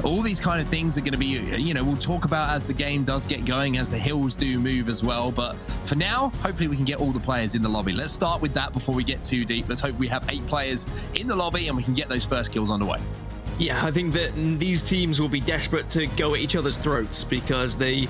all these kind of things are going to be, you know, we'll talk about as the game does get going, as the hills do move as well. But for now, hopefully we can get all the players in the lobby. Let's start with that before we get too deep. Let's hope we have 8 players in the lobby and we can get those first kills underway. Yeah, I think that these teams will be desperate to go at each other's throats because this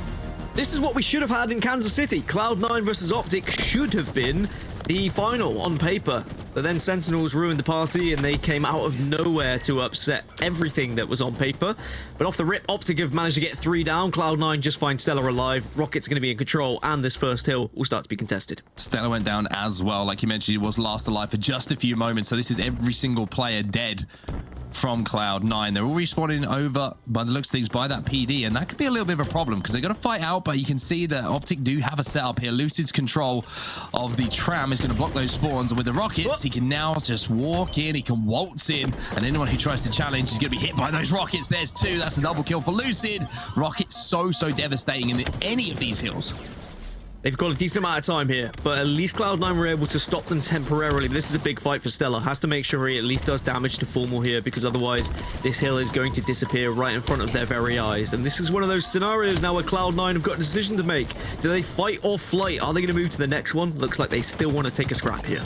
is what we should have had in Kansas City. Cloud9 versus Optic should have been the final on paper. But then Sentinels ruined the party and they came out of nowhere to upset everything that was on paper. But off the rip, Optic have managed to get 3 down. Cloud9 just find StelluR alive. Rocket's going to be in control and this first hill will start to be contested. StelluR went down as well. Like you mentioned, he was last alive for just a few moments. So this is every single player dead from Cloud9. They're all respawning over, by the looks of things, by that PD, and that could be a little bit of a problem because they've got to fight out, but you can see that Optic do have a setup here. Lucid's control of the tram is going to block those spawns, and with the rockets, he can now just walk in, he can waltz in, and anyone who tries to challenge is going to be hit by those rockets. There's 2. That's a double kill for Lucid. Rockets so devastating in any of these hills. They've got a decent amount of time here, but at least Cloud9 were able to stop them temporarily. This is a big fight for StelluR. Has to make sure he at least does damage to Formal here, because otherwise this hill is going to disappear right in front of their very eyes. And this is one of those scenarios now where Cloud9 have got a decision to make. Do they fight or flight? Are they going to move to the next one? Looks like they still want to take a scrap here.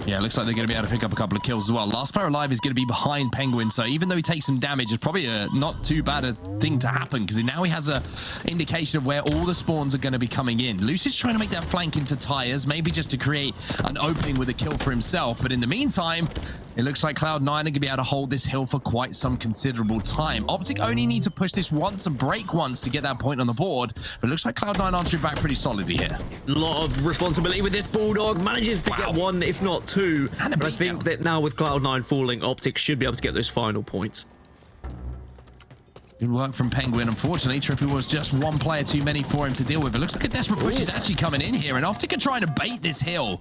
Yeah, it looks like they're going to be able to pick up a couple of kills as well. Last player alive is going to be behind Pznguin, so even though he takes some damage, it's probably not too bad a thing to happen, because now he has a indication of where all the spawns are going to be coming in. Lucid's trying to make that flank into tires, maybe just to create an opening with a kill for himself, but in the meantime, it looks like Cloud9 are going to be able to hold this hill for quite some considerable time. Optic only need to push this once and break once to get that point on the board, but it looks like Cloud9 answering back pretty solidly here. A lot of responsibility with this Bulldog. Manages to get 1, if not 2. But I think that now with Cloud9 falling, Optic should be able to get those final points. Good work from Pznguin. Unfortunately, TriPPPeY was just 1 player too many for him to deal with. It looks like a desperate push is actually coming in here, and Optic are trying to bait this hill.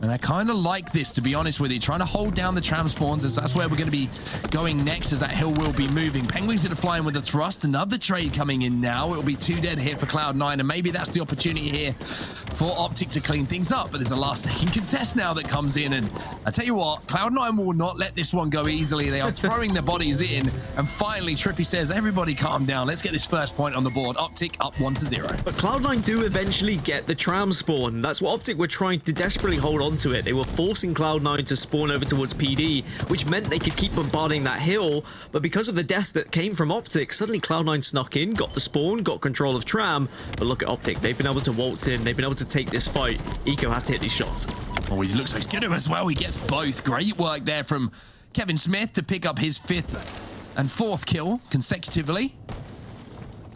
And I kind of like this, to be honest with you, trying to hold down the tram spawns, as that's where we're going to be going next, as that hill will be moving. Pznguin's going to fly in with a thrust. Another trade coming in now. It'll be 2 dead here for Cloud9, and maybe that's the opportunity here for Optic to clean things up. But there's a last-second contest now that comes in, and I tell you what, Cloud9 will not let this one go easily. They are throwing their bodies in, and finally TriPPPeY says, everybody calm down. Let's get this first point on the board. Optic up 1-0. But Cloud9 do eventually get the tram spawn. That's what Optic were trying to desperately hold on to it. They were forcing Cloud9 to spawn over towards PD, which meant they could keep bombarding that hill. But because of the deaths that came from Optic, suddenly Cloud9 snuck in, got the spawn, got control of tram. But look at Optic. They've been able to waltz in. They've been able to take this fight. Eco has to hit these shots. Oh, he looks like he's going to as well. He gets both. Great work there from Kevin Smith to pick up his 5th and 4th kill consecutively.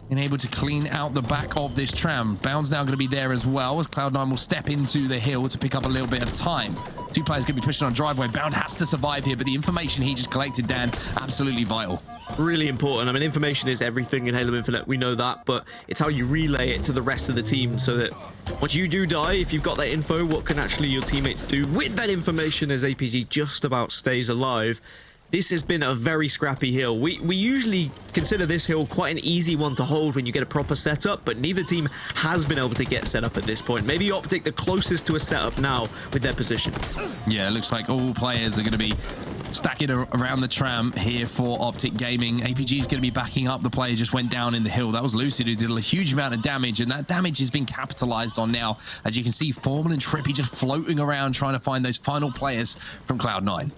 And able to clean out the back of this tram. Bound's now going to be there as well, as Cloud9 will step into the hill to pick up a little bit of time. 2 players going to be pushing on driveway. Bound has to survive here, but the information he just collected, Dan, absolutely vital. Really important. I mean, information is everything in Halo Infinite. We know that, but it's how you relay it to the rest of the team so that once you do die, if you've got that info, what can actually your teammates do with that information as APG just about stays alive. This has been a very scrappy hill. We usually consider this hill quite an easy one to hold when you get a proper setup, but neither team has been able to get set up at this point. Maybe Optic the closest to a setup now with their position. Yeah, it looks like all players are going to be stacking around the tram here for Optic Gaming. APG is going to be backing up. The player just went down in the hill. That was Lucid, who did a huge amount of damage, and that damage has been capitalized on now. As you can see, Formal and TriPPPeY just floating around trying to find those final players from Cloud9.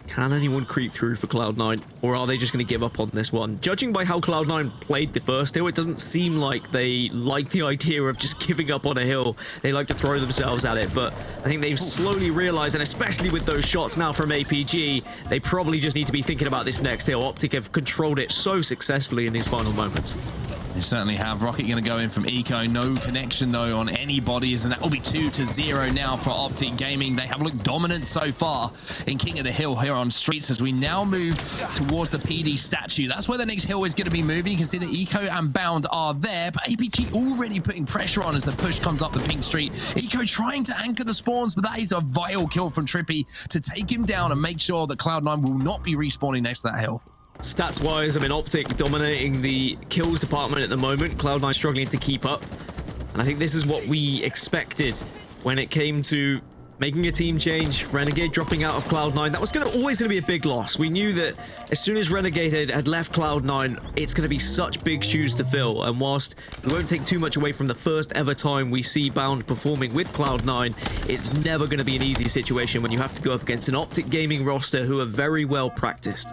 Can anyone creep through for Cloud9, or are they just going to give up on this one? Judging by how Cloud9 played the first hill, it doesn't seem like they like the idea of just giving up on a hill. They like to throw themselves at it, but I think they've slowly realized, and especially with those shots now from APG, they probably just need to be thinking about this next hill. Optic have controlled it so successfully in these final moments. They certainly have. Rocket going to go in from Eco. No connection, though, on any bodies, and that will be 2-0 now for Optic Gaming. They have looked dominant so far in King of the Hill here on Streets as we now move towards the PD statue. That's where the next hill is going to be moving. You can see that Eco and Bound are there, but APG already putting pressure on as the push comes up the pink street. Eco trying to anchor the spawns, but that is a vital kill from TriPPPeY to take him down and make sure that Cloud9 will not be respawning next to that hill. Stats-wise, I mean, Optic dominating the kills department at the moment. Cloud9 struggling to keep up. And I think this is what we expected when it came to Making a team change, Renegade dropping out of Cloud9, that was always going to be a big loss. We knew that as soon as Renegade had left Cloud9, it's going to be such big shoes to fill. And whilst we won't take too much away from the first ever time we see Bound performing with Cloud9, it's never going to be an easy situation when you have to go up against an Optic Gaming roster who are very well practiced.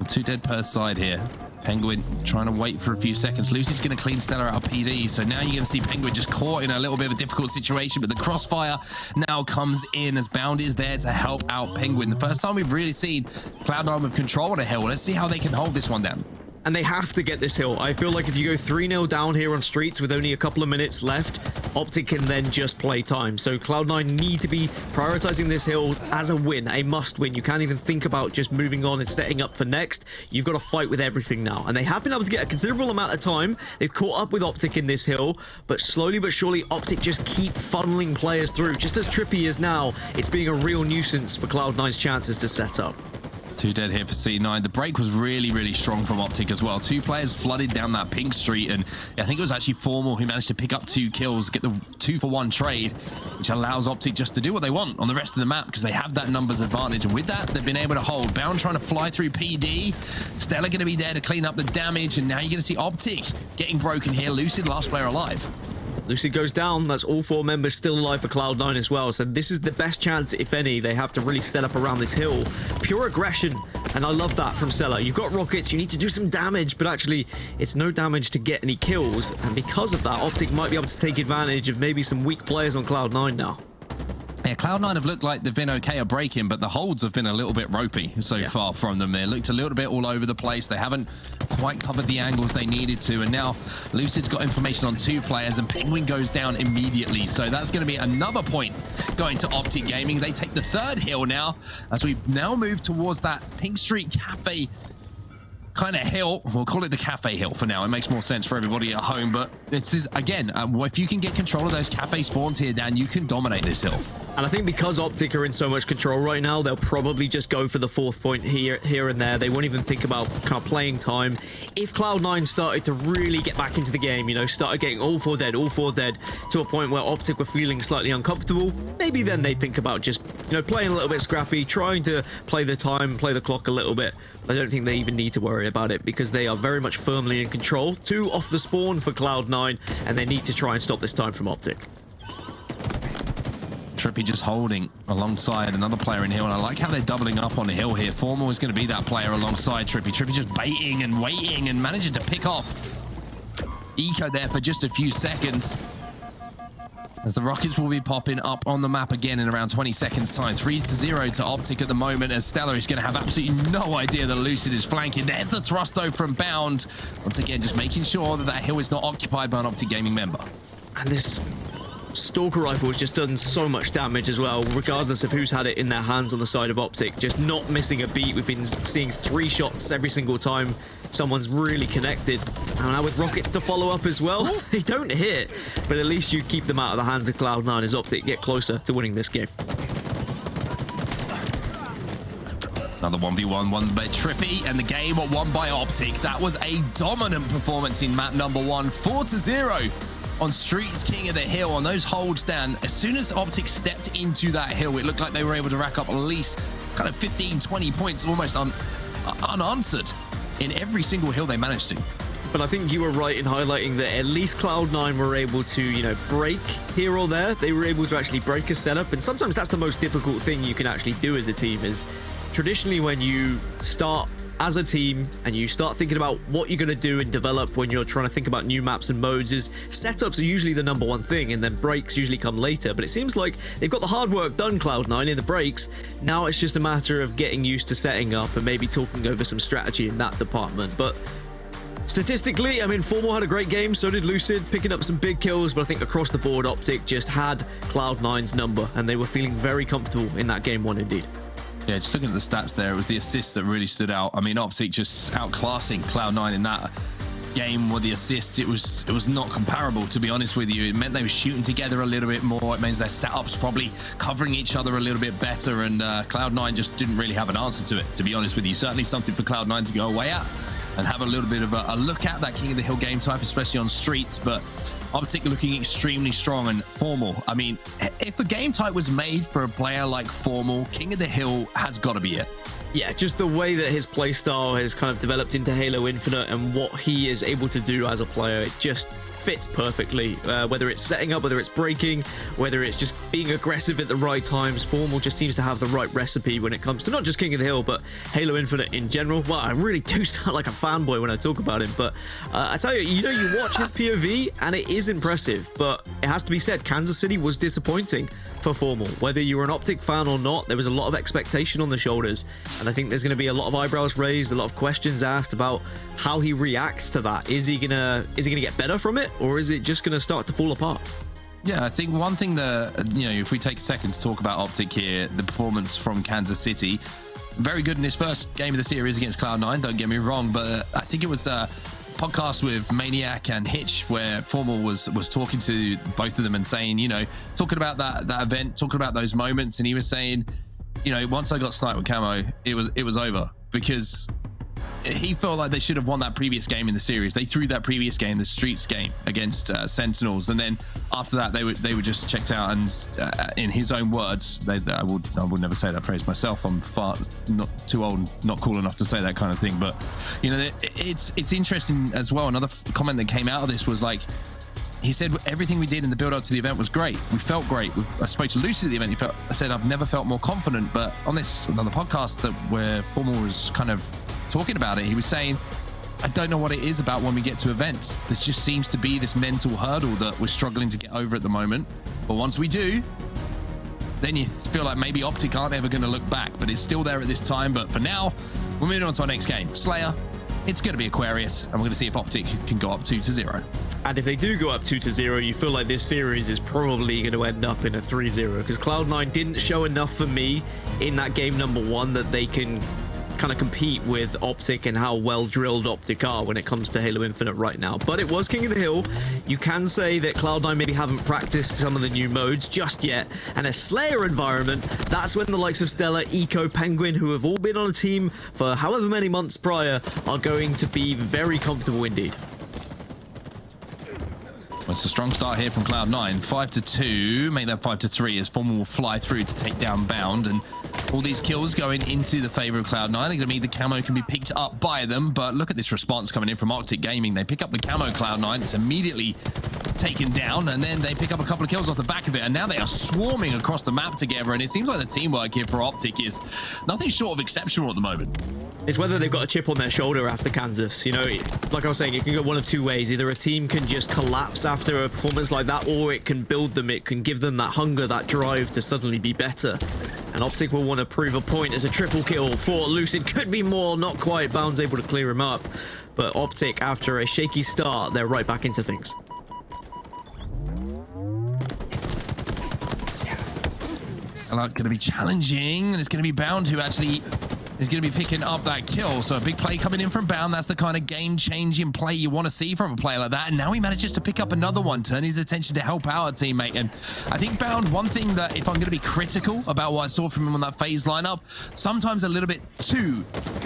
2 dead per side here. Pznguin trying to wait for a few seconds. Lucid's going to clean StelluR out of PD, so now you're going to see Pznguin just caught in a little bit of a difficult situation, but the crossfire now comes in as Bound is there to help out Pznguin. The first time we've really seen Cloud9 with control on a hill. Let's see how they can hold this one down. And they have to get this hill. I feel like if you go 3-0 down here on Streets with only a couple of minutes left, Optic can then just play time. So Cloud9 need to be prioritizing this hill as a win, a must win. You can't even think about just moving on and setting up for next. You've got to fight with everything now. And they have been able to get a considerable amount of time. They've caught up with Optic in this hill, but slowly but surely Optic just keep funneling players through. Just as TriPPPeY is now, it's being a real nuisance for Cloud9's chances to set up. 2 dead here for C9. The break was really, really strong from Optic as well. 2 players flooded down that pink street, and I think it was actually Formal who managed to pick up 2 kills, get the 2-for-1 trade, which allows Optic just to do what they want on the rest of the map because they have that numbers advantage. And with that, they've been able to hold. Bound trying to fly through PD. StelluR going to be there to clean up the damage, and now you're going to see Optic getting broken here. Lucid, last player alive. Lucid goes down. That's all 4 members still alive for Cloud9 as well. So this is the best chance, if any, they have to really set up around this hill. Pure aggression, and I love that from StelluR. You've got rockets, you need to do some damage, but actually it's no damage to get any kills. And because of that, Optic might be able to take advantage of maybe some weak players on Cloud9 now. Yeah, Cloud9 have looked like they've been okay at breaking, but the holds have been a little bit ropey so far from them. They looked a little bit all over the place. They haven't quite covered the angles they needed to, and now Lucid's got information on 2 players, and Pznguin goes down immediately. So that's going to be another point going to Optic Gaming. They take the 3rd hill now, as we now move towards that Pink Street Cafe kind of hill. We'll call it the cafe hill for now. It makes more sense for everybody at home, but this is, again, if you can get control of those cafe spawns here, Dan, you can dominate this hill. And I think because Optic are in so much control right now, they'll probably just go for the 4th point here and there. They won't even think about kind of playing time. If Cloud9 started to really get back into the game, you know, started getting all 4 dead to a point where Optic were feeling slightly uncomfortable, maybe then they'd think about just, you know, playing a little bit scrappy, trying to play the time, play the clock a little bit. I don't think they even need to worry about it because they are very much firmly in control. 2 off the spawn for Cloud9, and they need to try and stop this time from Optic. TriPPPeY just holding alongside another player in hill, and I like how they're doubling up on the hill here. Formal is going to be that player alongside TriPPPeY. TriPPPeY just baiting and waiting and managing to pick off Eco there for just a few seconds, as the rockets will be popping up on the map again in around 20 seconds time. 3-0 to Optic at the moment, as StelluR is going to have absolutely no idea that Lucid is flanking. There's the thrust though from Bound. Once again, just making sure that that hill is not occupied by an Optic Gaming member. And this Stalker rifle has just done so much damage as well, regardless of who's had it in their hands on the side of Optic. Just not missing a beat. We've been seeing 3 shots every single time someone's really connected. And now with rockets to follow up as well, they don't hit, but at least you keep them out of the hands of Cloud9 as Optic get closer to winning this game. Another 1v1 won by TriPPPeY, and the game won by Optic. That was a dominant performance in map number 1. 4-0 on Streets King of the Hill on those holds down. As soon as Optic stepped into that hill, it looked like they were able to rack up at least kind of 15-20 points almost unanswered in every single hill they managed to. But I think you were right in highlighting that at least Cloud9 were able to, you know, break here or there. They were able to actually break a setup, and sometimes that's the most difficult thing you can actually do as a team. Is traditionally when you start as a team and you start thinking about what you're going to do and develop when you're trying to think about new maps and modes, is setups are usually the #1 thing, and then breaks usually come later. But it seems like they've got the hard work done, Cloud9, in the breaks. Now it's just a matter of getting used to setting up and maybe talking over some strategy in that department. But statistically, I mean, Formal had a great game, so did Lucid, picking up some big kills, but I think across the board, Optic just had Cloud9's number, and they were feeling very comfortable in that game 1 indeed. Yeah, just looking at the stats there, it was the assists that really stood out. I mean, Optic just outclassing Cloud9 in that game with the assists. It was not comparable, to be honest with you. It meant they were shooting together a little bit more. It means their setups probably covering each other a little bit better, and Cloud9 just didn't really have an answer to it, to be honest with you. Certainly something for Cloud9 to go away at. and have a little bit of a look at that King of the Hill game type, especially on streets. But Optic looking extremely strong and Formal. I mean, if a game type was made for a player like Formal, King of the Hill has got to be it. Yeah, just the way that his playstyle has kind of developed into Halo Infinite and what he is able to do as a player, it just fits perfectly. Whether it's setting up, whether it's breaking, whether it's just being aggressive at the right times, Formal just seems to have the right recipe when it comes to not just King of the Hill, but Halo Infinite in general. Well, I really do sound like a fanboy when I talk about him, but I tell you, you watch his POV and it is impressive, but it has to be said, Kansas City was disappointing for Formal. Whether you were an Optic fan or not, there was a lot of expectation on the shoulders, and I think there's going to be a lot of eyebrows raised, a lot of questions asked about how he reacts to that. Is he gonna get better from it, or is it just gonna start to fall apart? Yeah, I think one thing that, if we take a second to talk about Optic here, the performance from Kansas City, very good in this first game of the series against Cloud9, don't get me wrong, but I think it was a podcast with Maniac and Hitch where Formal was talking to both of them and saying, talking about that event, talking about those moments, and he was saying, once I got sniped with camo, it was over, because he felt like they should have won that previous game in the series. They threw that previous game, the Streets game against Sentinels, and then after that they were just checked out. And in his own words, I would never say that phrase myself. I'm far not too old, not cool enough to say that kind of thing. But it's interesting as well. Another comment that came out of this was like, he said everything we did in the build up to the event was great. We felt great. I spoke to Lucid at the event. I said I've never felt more confident. But on this another podcast where Formal was kind of talking about it, he was saying, I don't know what it is about when we get to events. There just seems to be this mental hurdle that we're struggling to get over at the moment. But once we do, then you feel like maybe Optic aren't ever going to look back, but it's still there at this time. But for now, we're moving on to our next game. StelluR, it's going to be Aquarius, and we're going to see if Optic can go up 2-0. And if they do go up 2-0, you feel like this series is probably going to end up in a 3-0, because Cloud9 didn't show enough for me in that game number 1 that they can kind of compete with Optic and how well drilled Optic are when it comes to Halo Infinite right now. But it was King of the Hill. You can say that Cloud9 maybe haven't practiced some of the new modes just yet, and a StelluR environment, that's when the likes of StelluR, Eco, Pznguin, who have all been on a team for however many months prior, are going to be very comfortable indeed. Well, it's a strong start here from Cloud9. 5-2, make that 5-3 as Formal will fly through to take down Bound, and all these kills going into the favor of Cloud9 are going to mean the camo can be picked up by them. But look at this response coming in from Optic Gaming. They pick up the camo, Cloud9. It's immediately taken down, and then they pick up a couple of kills off the back of it, and now they are swarming across the map together, and it seems like the teamwork here for Optic is nothing short of exceptional at the moment. It's whether they've got a chip on their shoulder after Kansas. Like I was saying, it can go one of two ways. Either a team can just collapse after a performance like that, or it can build them. It can give them that hunger, that drive to suddenly be better. And Optic will want to prove a point as a triple kill for Lucid. Could be more, not quite. Bound's able to clear him up. But Optic, after a shaky start, they're right back into things. StelluR going to be challenging, and it's going to be Bound who actually is going to be picking up that kill. So a big play coming in from Bound. That's the kind of game-changing play you want to see from a player like that. And now he manages to pick up another one, turn his attention to help out a teammate. And I think Bound, one thing that if I'm going to be critical about what I saw from him on that phase lineup, sometimes a little bit too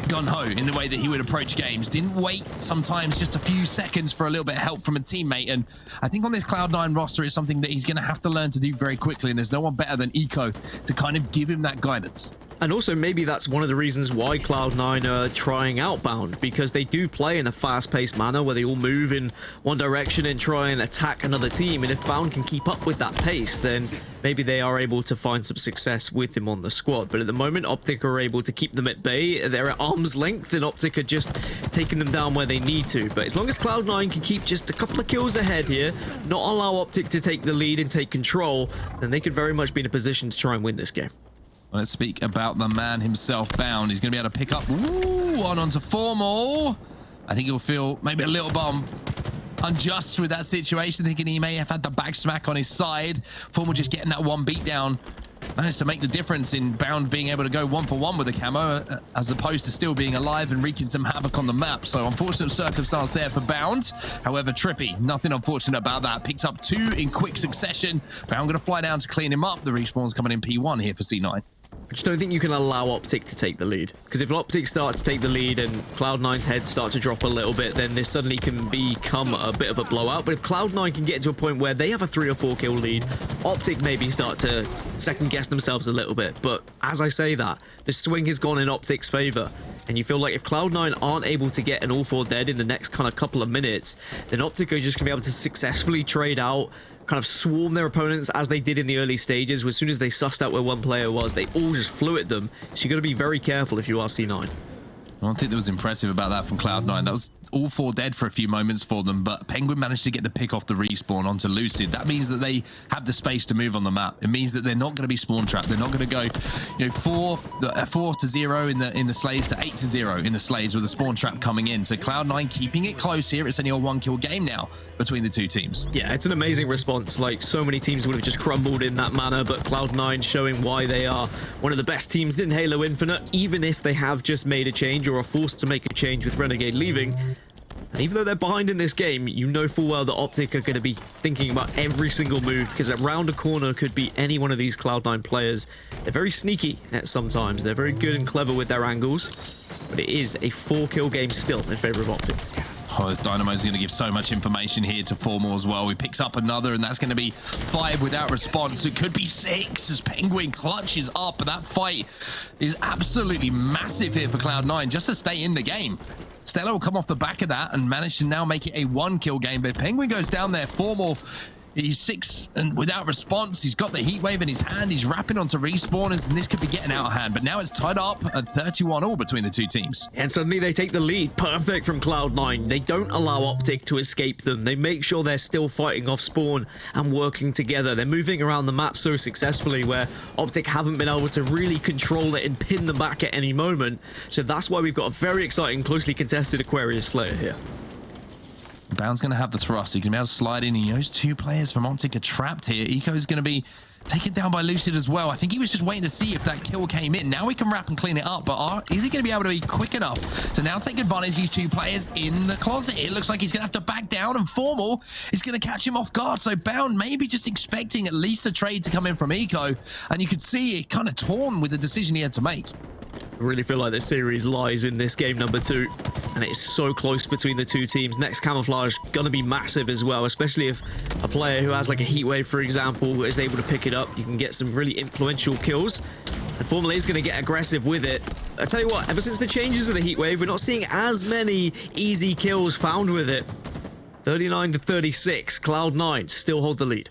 gung-ho in the way that he would approach games. Didn't wait sometimes just a few seconds for a little bit of help from a teammate. And I think on this Cloud9 roster, it's something that he's going to have to learn to do very quickly. And there's no one better than Eco to kind of give him that guidance. And also, maybe that's one of the reasons why Cloud9 are trying out Bound, because they do play in a fast-paced manner where they all move in one direction and try and attack another team. And if Bound can keep up with that pace, then maybe they are able to find some success with him on the squad. But at the moment, Optic are able to keep them at bay. They're at arm's length, and Optic are just taking them down where they need to. But as long as Cloud9 can keep just a couple of kills ahead here, not allow Optic to take the lead and take control, then they could very much be in a position to try and win this game. Let's speak about the man himself, Bound. He's going to be able to pick up one onto Formal. I think he'll feel maybe a little bit unjust with that situation, thinking he may have had the back smack on his side. Formal just getting that one beat down managed to make the difference in Bound being able to go 1-for-1 with the camo, as opposed to still being alive and wreaking some havoc on the map. So unfortunate circumstance there for Bound. However, TriPPPeY, nothing unfortunate about that. Picked up 2 in quick succession. Bound going to fly down to clean him up. The respawn's coming in P1 here for C9. I just don't think you can allow Optic to take the lead. Because if Optic start to take the lead and Cloud9's head start to drop a little bit, then this suddenly can become a bit of a blowout. But if Cloud9 can get to a point where they have a 3 or 4 kill lead, Optic maybe start to second guess themselves a little bit. But as I say that, the swing has gone in Optic's favor. And you feel like if Cloud9 aren't able to get an all 4 dead in the next kind of couple of minutes, then Optic are just going to be able to successfully trade out, kind of swarm their opponents as they did in the early stages. As soon as they sussed out where one player was, they all just flew at them. So you got to be very careful if you are C9. One thing that was impressive about that from Cloud9, that was all 4 dead for a few moments for them, but Pznguin managed to get the pick off the respawn onto Lucid. That means that they have the space to move on the map. It means that they're not going to be spawn trapped. They're not going to go, you know, 4-0 in the slays to 8-0 in the slays with the spawn trap coming in. So Cloud9 keeping it close here. It's only a 1-kill game now between the two teams. Yeah, it's an amazing response. Like, so many teams would have just crumbled in that manner, but Cloud9 showing why they are one of the best teams in Halo Infinite, even if they have just made a change or are forced to make a change with Renegade leaving. And even though they're behind in this game, you know full well that Optic are going to be thinking about every single move, because around a corner could be any one of these Cloud9 players. They're very sneaky at sometimes. They're very good and clever with their angles, but it is a 4-kill game still in favor of Optic. Oh, this Dynamo's going to give so much information here to Formal as well. He picks up another, and that's going to be 5 without response. It could be 6 as Pznguin clutches up, but that fight is absolutely massive here for Cloud9 just to stay in the game. StelluR will come off the back of that and manage to now make it a 1-kill game, but if Pznguin goes down there, Formal, he's 6 and without response. He's got the heat wave in his hand. He's wrapping onto respawners, and this could be getting out of hand. But now it's tied up at 31 all between the two teams. And suddenly they take the lead. Perfect from Cloud9. They don't allow Optic to escape them. They make sure they're still fighting off spawn and working together. They're moving around the map so successfully where Optic haven't been able to really control it and pin them back at any moment. So that's why we've got a very exciting, closely contested Aquarius Slayer here. Bound's going to have the thrust. He can be able to slide in. He knows 2 players from Optic are trapped here. Eco is going to be taken down by Lucid as well. I think he was just waiting to see if that kill came in. Now we can wrap and clean it up, but is he going to be able to be quick enough to now take advantage of these 2 players in the closet? It looks like he's going to have to back down, and Formal is going to catch him off guard. So Bound maybe just expecting at least a trade to come in from Eco, and you could see it kind of torn with the decision he had to make. I really feel like the series lies in this game number 2, and it's so close between the two teams. Next camouflage gonna be massive as well, especially if a player who has like a heat wave, for example, is able to pick it up. You can get some really influential kills, and Formula is gonna get aggressive with it. I tell you what, ever since the changes of the heat wave, we're not seeing as many easy kills found with it. 39 to 36, Cloud9 still hold the lead.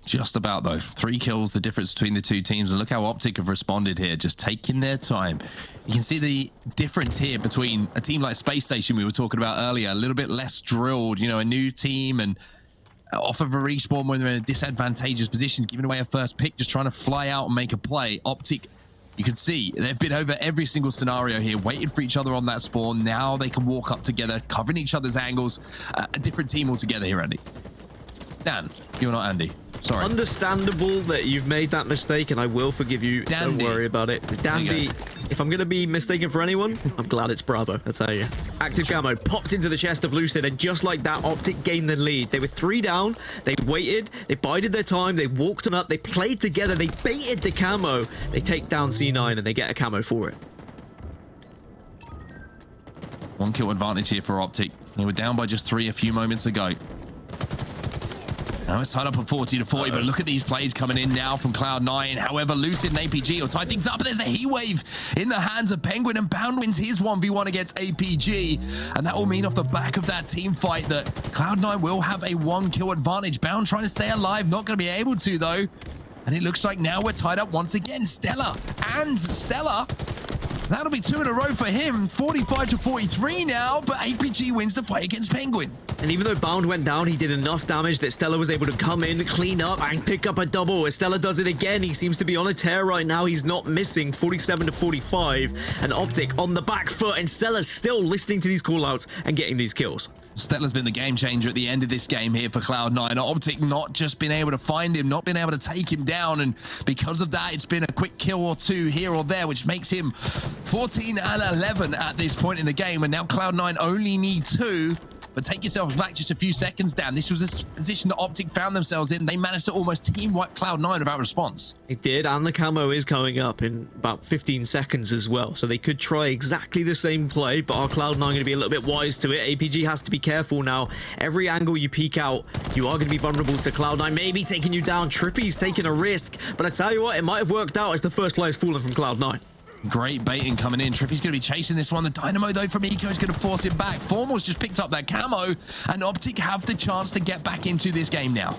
Just about, though. 3 kills, the difference between the two teams. And look how Optic have responded here, just taking their time. You can see the difference here between a team like Space Station we were talking about earlier, a little bit less drilled, you know, a new team, and off of a respawn when they're in a disadvantageous position, giving away a first pick, just trying to fly out and make a play. Optic, you can see they've been over every single scenario here, waited for each other on that spawn. Now they can walk up together, covering each other's angles. A different team altogether here, Andy. Dan, you're not Andy. Sorry. Understandable that you've made that mistake, and I will forgive you. Dandy. Don't worry about it. Dandy. If I'm going to be mistaken for anyone, I'm glad it's Bravo, I tell you. Active camo popped into the chest of Lucid, and just like that, Optic gained the lead. They were 3 down. They waited. They bided their time. They walked on up. They played together. They baited the camo. They take down C9, and they get a camo for it. 1 kill advantage here for Optic. They were down by just 3 a few moments ago. Now it's tied up at 40 to 40, but look at these plays coming in now from Cloud9. However, Lucid and APG will tie things up. There's a heat wave in the hands of Pznguin, and Bound wins his 1v1 against APG. And that will mean off the back of that team fight that Cloud9 will have a 1-kill advantage. Bound trying to stay alive, not going to be able to, though. And it looks like now we're tied up once again. StelluR and StelluR. That'll be 2 in a row for him. 45 to 43 now, but APG wins the fight against Pznguin. And even though Bound went down, he did enough damage that StelluR was able to come in, clean up, and pick up a double. As StelluR does it again, he seems to be on a tear right now. He's not missing. 47 to 45. And Optic on the back foot, and StelluR's still listening to these callouts and getting these kills. StelluR's been the game changer at the end of this game here for Cloud9. Optic not just been able to find him, not been able to take him down, and because of that, it's been a quick kill or 2 here or there, which makes him 14 and 11 at this point in the game, and now Cloud9 only need 2 But take yourselves back just a few seconds, Dan. This was a position that Optic found themselves in. They managed to almost team wipe Cloud9 without response. It did, and the camo is coming up in about 15 seconds as well. So they could try exactly the same play, but our Cloud9 going to be a little bit wise to it. APG has to be careful now. Every angle you peek out, you are going to be vulnerable to Cloud9, maybe taking you down. TriPPPeY's taking a risk, but I tell you what, it might have worked out as the first player's fallen from Cloud9. Great baiting coming in. TriPPPeY's going to be chasing this one. The Dynamo, though, from Eco is going to force it back. Formal's just picked up that camo, and Optic have the chance to get back into this game now.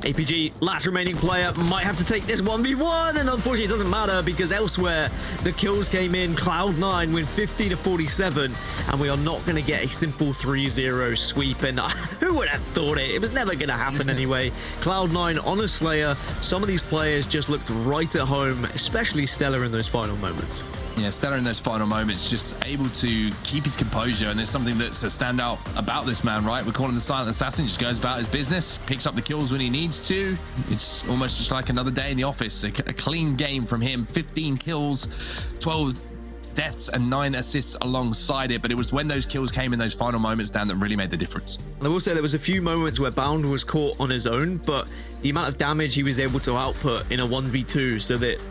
APG, last remaining player, might have to take this 1v1, and unfortunately it doesn't matter because elsewhere the kills came in. Cloud9 win 50-47, and we are not going to get a simple 3-0 sweep, and who would have thought it? It was never going to happen anyway. Cloud9 on a Slayer. Some of these players just looked right at home, especially StelluR in those final moments. Yeah, StelluR in those final moments just able to keep his composure, and there's something that's a standout about this man, right? We call him the silent assassin. Just goes about his business, picks up the kills when he needs to. It's almost just like another day in the office. A clean game from him. 15 kills, 12 deaths and 9 assists alongside it, but it was when those kills came in those final moments, Dan, that really made the difference. And I will say there was a few moments where Bound was caught on his own, but the amount of damage he was able to output in a 1v2 so that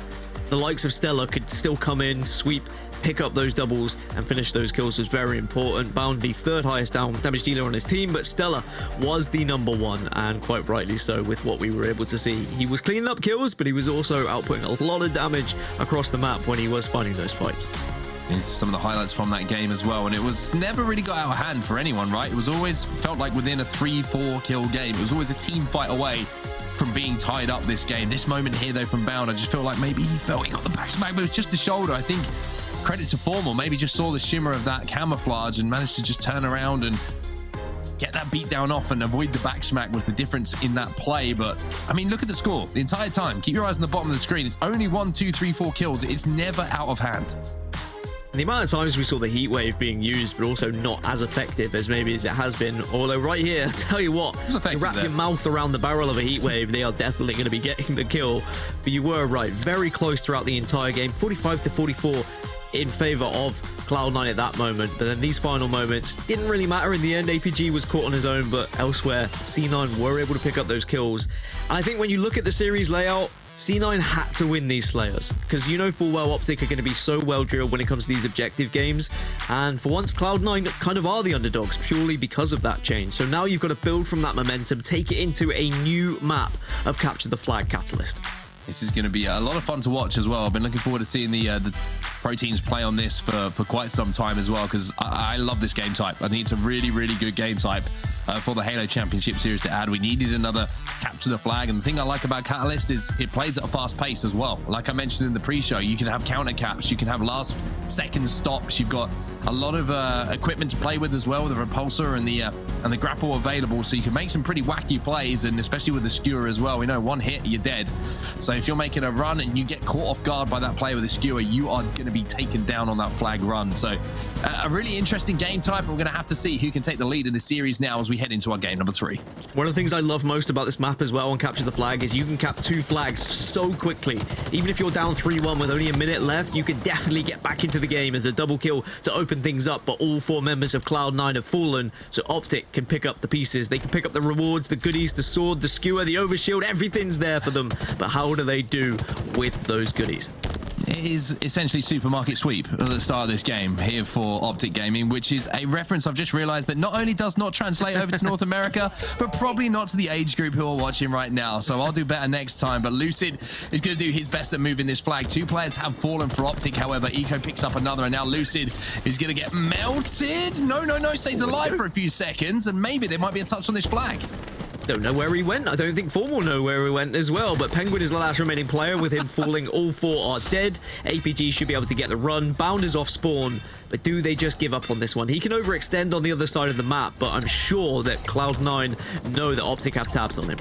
the likes of StelluR could still come in, sweep, pick up those doubles, and finish those kills was very important. Bound the third highest damage dealer on his team, but StelluR was the #1, and quite rightly so with what we were able to see. He was cleaning up kills, but he was also outputting a lot of damage across the map when he was finding those fights. These are some of the highlights from that game as well, and it was never really got out of hand for anyone, right? It was always felt like within a 3-4 kill game. It was always a team fight away from being tied up this game. This moment here, though, from Bound, I just feel like maybe he felt he got the back smack, but it was just the shoulder. I think credit to Formal, maybe just saw the shimmer of that camouflage and managed to just turn around and get that beat down off and avoid the back smack was the difference in that play. But I mean, look at the score the entire time. Keep your eyes on the bottom of the screen. It's only 1, 2, 3, 4 kills. It's never out of hand. And the amount of times we saw the heat wave being used, but also not as effective as maybe as it has been. Although right here, I tell you what, you wrap your mouth around the barrel of a heat wave, they are definitely going to be getting the kill. But you were right, very close throughout the entire game, 45-44 in favor of Cloud9 at that moment. But then these final moments didn't really matter in the end. APG was caught on his own, but elsewhere, C9 were able to pick up those kills. And I think when you look at the series layout, C9 had to win these Slayers because you know full well Optic are going to be so well drilled when it comes to these objective games, and for once Cloud9 kind of are the underdogs purely because of that change. So now you've got to build from that momentum, take it into a new map of Capture the Flag Catalyst. This is going to be a lot of fun to watch as well. I've been looking forward to seeing the pro teams play on this for quite some time as well, because I love this game type. I think it's a really, really good game type for the Halo Championship Series to add. We needed another Capture the Flag, and the thing I like about Catalyst is it plays at a fast pace as well. Like I mentioned in the pre-show, you can have counter caps, you can have last second stops, you've got a lot of equipment to play with as well, the repulsor and the grapple available, so you can make some pretty wacky plays, and especially with the skewer as well. We know one hit, you're dead. So if you're making a run and you get caught off guard by that player with a skewer, you are going to be taken down on that flag run. So a really interesting game type, and we're going to have to see who can take the lead in the series now as we head into our game number 3. One of the things I love most about this map as well on Capture the Flag is you can cap 2 flags so quickly. Even if you're down 3-1 with only a minute left, you can definitely get back into the game as a double kill to open things up. But all 4 members of Cloud9 have fallen, so Optic can pick up the pieces. They can pick up the rewards, the goodies, the sword, the skewer, the overshield. Everything's there for them. But how do they do with those goodies? It is essentially supermarket sweep at the start of this game here for Optic Gaming, which is a reference I've just realized that not only does not translate over to North America, but probably not to the age group who are watching right now. So I'll do better next time. But Lucid is going to do his best at moving this flag. 2 players have fallen for Optic. However, Eco picks up another, and now Lucid is going to get melted. No, stays alive for a few seconds, and maybe there might be a touch on this flag. Don't know where he went. I don't think Formal know where he went as well, but Pznguin is the last remaining player. With him falling, all 4 are dead. APG should be able to get the run. Bound is off spawn, but do they just give up on this one? He can overextend on the other side of the map, but I'm sure that Cloud9 know that Optic have tabs on him.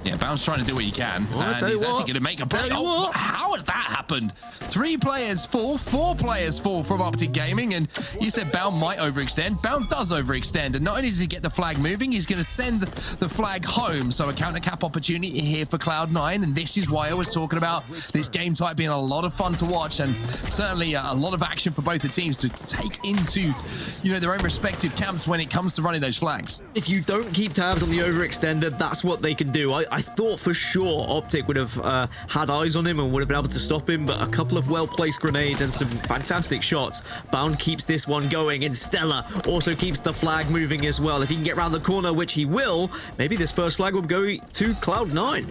Yeah, Bound's trying to do what he can, and he's actually going to make a play. Oh, how has that happened? 3 players fall, 4 players fall from Optic Gaming, and you said Bound might overextend. Bound does overextend, and not only does he get the flag moving, he's going to send the flag home. So a counter cap opportunity here for Cloud9, and this is why I was talking about this game type being a lot of fun to watch, and certainly a lot of action for both the teams to take into you know, their own respective camps when it comes to running those flags. If you don't keep tabs on the overextender, that's what they can do. I thought for sure Optic would have had eyes on him and would have been able to stop him, but a couple of well-placed grenades and some fantastic shots. Bound keeps this one going, and StelluR also keeps the flag moving as well. If he can get around the corner, which he will, maybe this first flag will go to Cloud9.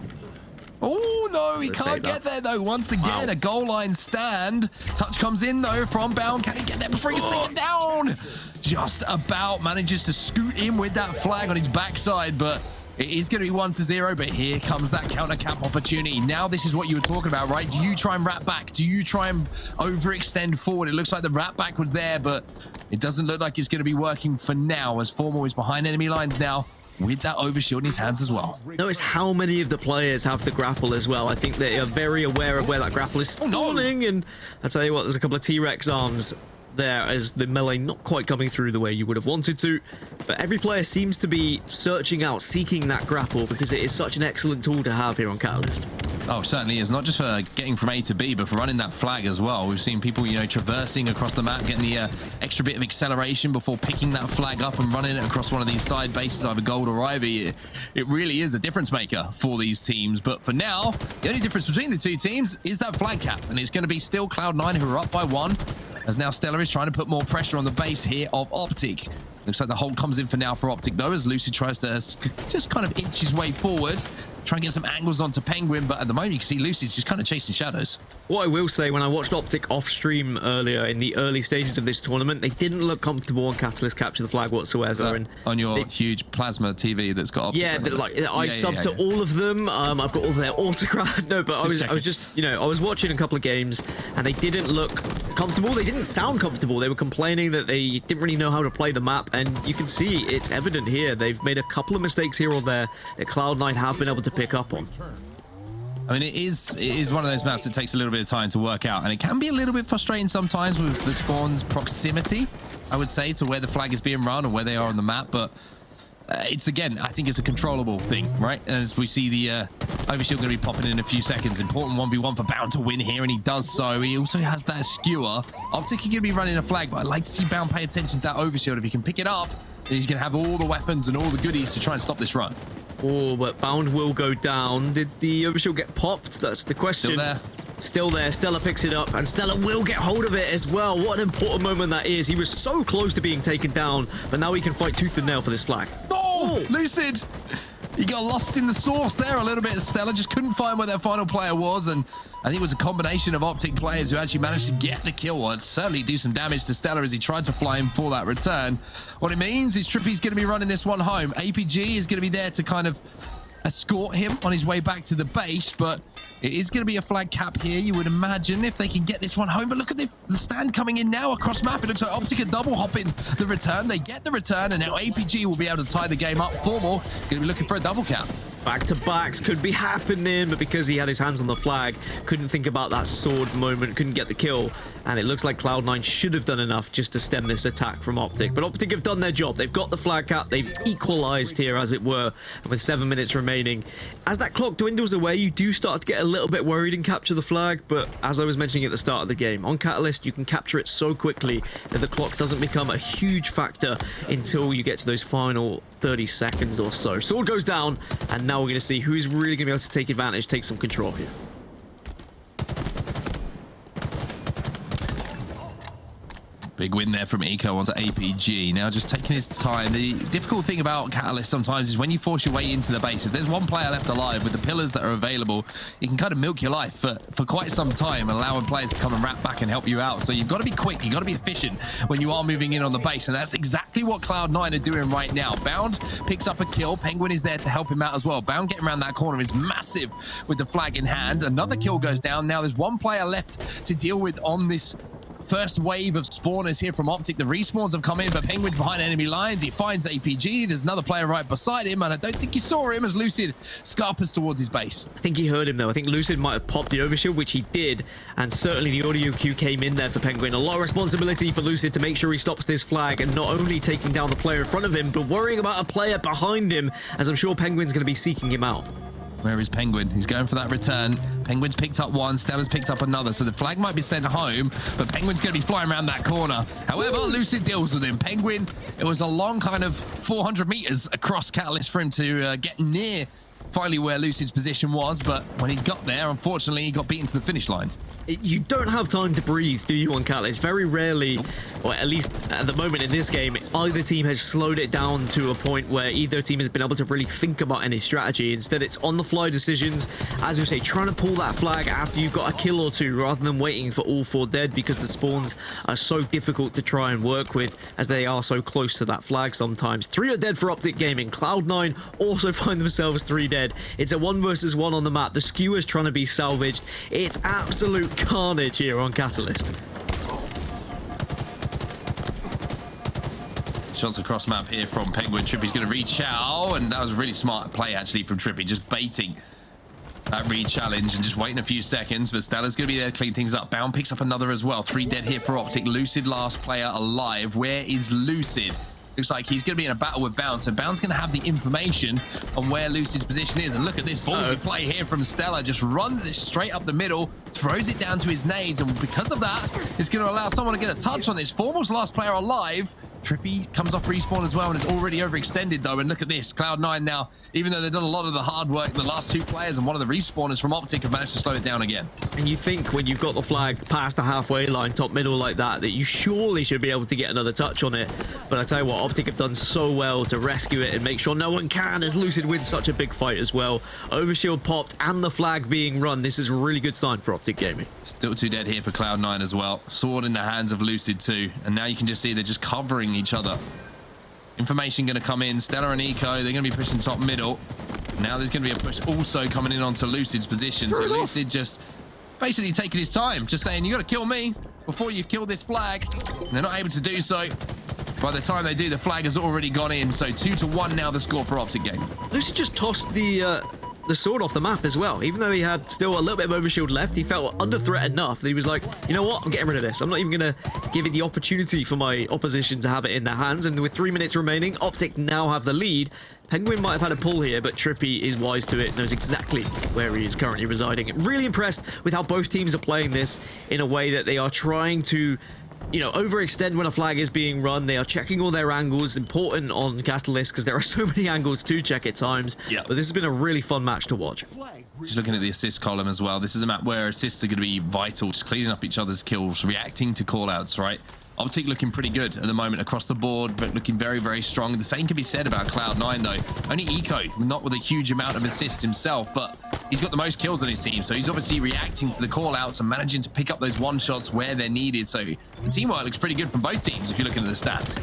Oh, no, he can't get there, though. Once again, a goal line stand. Touch comes in, though, from Bound. Can he get there before he gets taken down? Just about manages to scoot in with that flag on his backside, but it is going to be 1-0, but here comes that counter cap opportunity. Now, this is what you were talking about, right? Do you try and wrap back? Do you try and overextend forward? It looks like the wrap back was there, but it doesn't look like it's going to be working for now, as Formal is behind enemy lines now, with that overshield in his hands as well. Notice how many of the players have the grapple as well. I think they are very aware of where that grapple is stalling, and I tell you what, there's a couple of T-Rex arms there as the melee not quite coming through the way you would have wanted to, but every player seems to be searching out, seeking that grapple, because it is such an excellent tool to have here on Catalyst. Oh, certainly is. Not just for getting from A to B, but for running that flag as well. We've seen people, you know, traversing across the map, getting the extra bit of acceleration before picking that flag up and running it across one of these side bases, either gold or ivy. It really is a difference maker for these teams. But for now, the only difference between the two teams is that flag cap, and it's going to be still Cloud9 who are up by 1, as now StelluR is trying to put more pressure on the base here of Optic. Looks like the hold comes in for now for Optic, though, as Lucid tries to just kind of inch his way forward, try and get some angles onto Pznguin, but at the moment you can see Lucid's just kind of chasing shadows. What I will say, when I watched Optic off stream earlier in the early stages of this tournament, they didn't look comfortable on Catalyst capture the flag whatsoever. And on your huge plasma TV that's got Optic. Yeah, I subbed to all of them. I've got all their autograph. No, but I was just, you know, I was watching a couple of games and they didn't look comfortable. They didn't sound comfortable. They were complaining that they didn't really know how to play the map, and you can see it's evident here. They've made a couple of mistakes here or there that Cloud9 have been able to pick up on. I mean, it is one of those maps that takes a little bit of time to work out, and it can be a little bit frustrating sometimes with the spawn's proximity, I would say, to where the flag is being run or where they are on the map, but it's, again, I think it's a controllable thing, right? As we see the overshield going to be popping in a few seconds. Important 1v1 for Bound to win here, and he does so. He also has that skewer. Optic is going to be running a flag, but I'd like to see Bound pay attention to that overshield. If he can pick it up, then he's going to have all the weapons and all the goodies to try and stop this run. Oh, but Bound will go down. Did the overshield get popped? That's the question. Still there. Still there. StelluR picks it up, and StelluR will get hold of it as well. What an important moment that is. He was so close to being taken down, but now he can fight tooth and nail for this flag. Oh, Lucid! He got lost in the sauce there a little bit. StelluR just couldn't find where their final player was, and I think it was a combination of Optic players who actually managed to get the kill. Well, certainly do some damage to StelluR as he tried to fly in for that return. What it means is TriPPPeY's going to be running this one home. APG is going to be there to kind of escort him on his way back to the base, but it is going to be a flag cap here, you would imagine, if they can get this one home. But look at the stand coming in now across map. It looks like Optic are double hopping the return. They get the return, and now APG will be able to tie the game up. Formal going to be looking for a double cap. Back-to-backs could be happening, but because he had his hands on the flag, couldn't think about that sword moment, couldn't get the kill, and it looks like Cloud9 should have done enough just to stem this attack from Optic. But Optic have done their job. They've got the flag cap. They've equalized here, as it were, with 7 minutes remaining. As that clock dwindles away, you do start to get a little bit worried and capture the flag, but as I was mentioning at the start of the game, on Catalyst, you can capture it so quickly that the clock doesn't become a huge factor until you get to those final 30 seconds or so. Sword goes down, and now we're going to see who's really going to be able to take advantage, take some control here. Big win there from Eco onto APG. Now just taking his time. The difficult thing about Catalyst sometimes is when you force your way into the base, if there's one player left alive with the pillars that are available, you can kind of milk your life for quite some time, allowing players to come and wrap back and help you out. So you've got to be quick, you've got to be efficient when you are moving in on the base, and that's exactly what Cloud9 are doing right now. Bound picks up a kill. Pznguin is there to help him out as well. Bound getting around that corner is massive with the flag in hand. Another kill goes down. Now there's one player left to deal with on this first wave of spawners here from Optic. The respawns have come in, but Pznguin's behind enemy lines. He finds APG. There's another player right beside him, and I don't think he saw him as Lucid scarpers towards his base. I think he heard him, though. I think Lucid might have popped the overshield, which he did, and certainly the audio cue came in there for Pznguin. A lot of responsibility for Lucid to make sure he stops this flag, and not only taking down the player in front of him, but worrying about a player behind him, as I'm sure Pznguin's going to be seeking him out. Where is Pznguin? He's going for that return. Penguin's picked up one. StelluR's picked up another. So the flag might be sent home, but Penguin's going to be flying around that corner. However, Lucid deals with him. Pznguin, it was a long kind of 400 meters across Catalyst for him to get near finally where Lucid's position was. But when he got there, unfortunately, he got beaten to the finish line. You don't have time to breathe, do you, on Catalyst? Very rarely, or at least at the moment in this game, either team has slowed it down to a point where either team has been able to really think about any strategy. Instead, it's on-the-fly decisions, as you say, trying to pull that flag after you've got a kill or two, rather than waiting for all 4 dead, because the spawns are so difficult to try and work with, as they are so close to that flag sometimes. 3 are dead for Optic Gaming. Cloud9 also find themselves 3 dead. It's a 1 versus 1 on the map. The skewer's trying to be salvaged. It's absolute carnage here on Catalyst. Shots across map here from Pznguin. TriPPPeY's going to reach out, and that was a really smart play actually from TriPPPeY, just baiting that read challenge and just waiting a few seconds. But StelluR's going to be there to clean things up. Bound picks up another as well. 3 dead here for Optic. Lucid last player alive. Where is Lucid? Looks like he's going to be in a battle with Bound, so Bound's going to have the information on where Lucid's position is. And look at this ballsy play here from StelluR. Just runs it straight up the middle, throws it down to his nades, and because of that, it's going to allow someone to get a touch on this. Formal's last player alive. TriPPPeY comes off respawn as well and is already overextended though. And look at this, Cloud9 now, even though they've done a lot of the hard work, the last 2 players and one of the respawners from Optic have managed to slow it down again. And you think when you've got the flag past the halfway line, top middle like that, that you surely should be able to get another touch on it. But I tell you what, Optic have done so well to rescue it and make sure no one can, as Lucid wins such a big fight as well. Overshield popped and the flag being run. This is a really good sign for Optic Gaming. Still 2 dead here for Cloud9 as well. Sword in the hands of Lucid too. And now you can just see they're just covering each other. Information going to come in. StelluR and Eco, they're going to be pushing top middle. Now there's going to be a push also coming in onto Lucid's position. So Lucid just basically taking his time, just saying, you got to kill me before you kill this flag. And they're not able to do so. By the time they do, the flag has already gone in. So 2-1 now the score for Optic Gaming. Lucid just tossed the sword off the map as well. Even though he had still a little bit of overshield left, he felt under threat enough that he was like, you know what, I'm getting rid of this. I'm not even going to give it the opportunity for my opposition to have it in their hands. And with 3 minutes remaining, Optic now have the lead. Pznguin might have had a pull here, but TriPPPeY is wise to it, knows exactly where he is currently residing. Really impressed with how both teams are playing this in a way that they are trying to, you know, overextend when a flag is being run. They are checking all their angles, important on Catalyst because there are so many angles to check at times. Yeah. But this has been a really fun match to watch. Just looking at the assist column as well. This is a map where assists are going to be vital, just cleaning up each other's kills, reacting to callouts, right? Optic looking pretty good at the moment across the board, but looking very, very strong. The same can be said about Cloud9 though. Only Eco, not with a huge amount of assists himself, but he's got the most kills on his team. So he's obviously reacting to the call-outs and managing to pick up those one-shots where they're needed. So the teamwork looks pretty good from both teams if you're looking at the stats.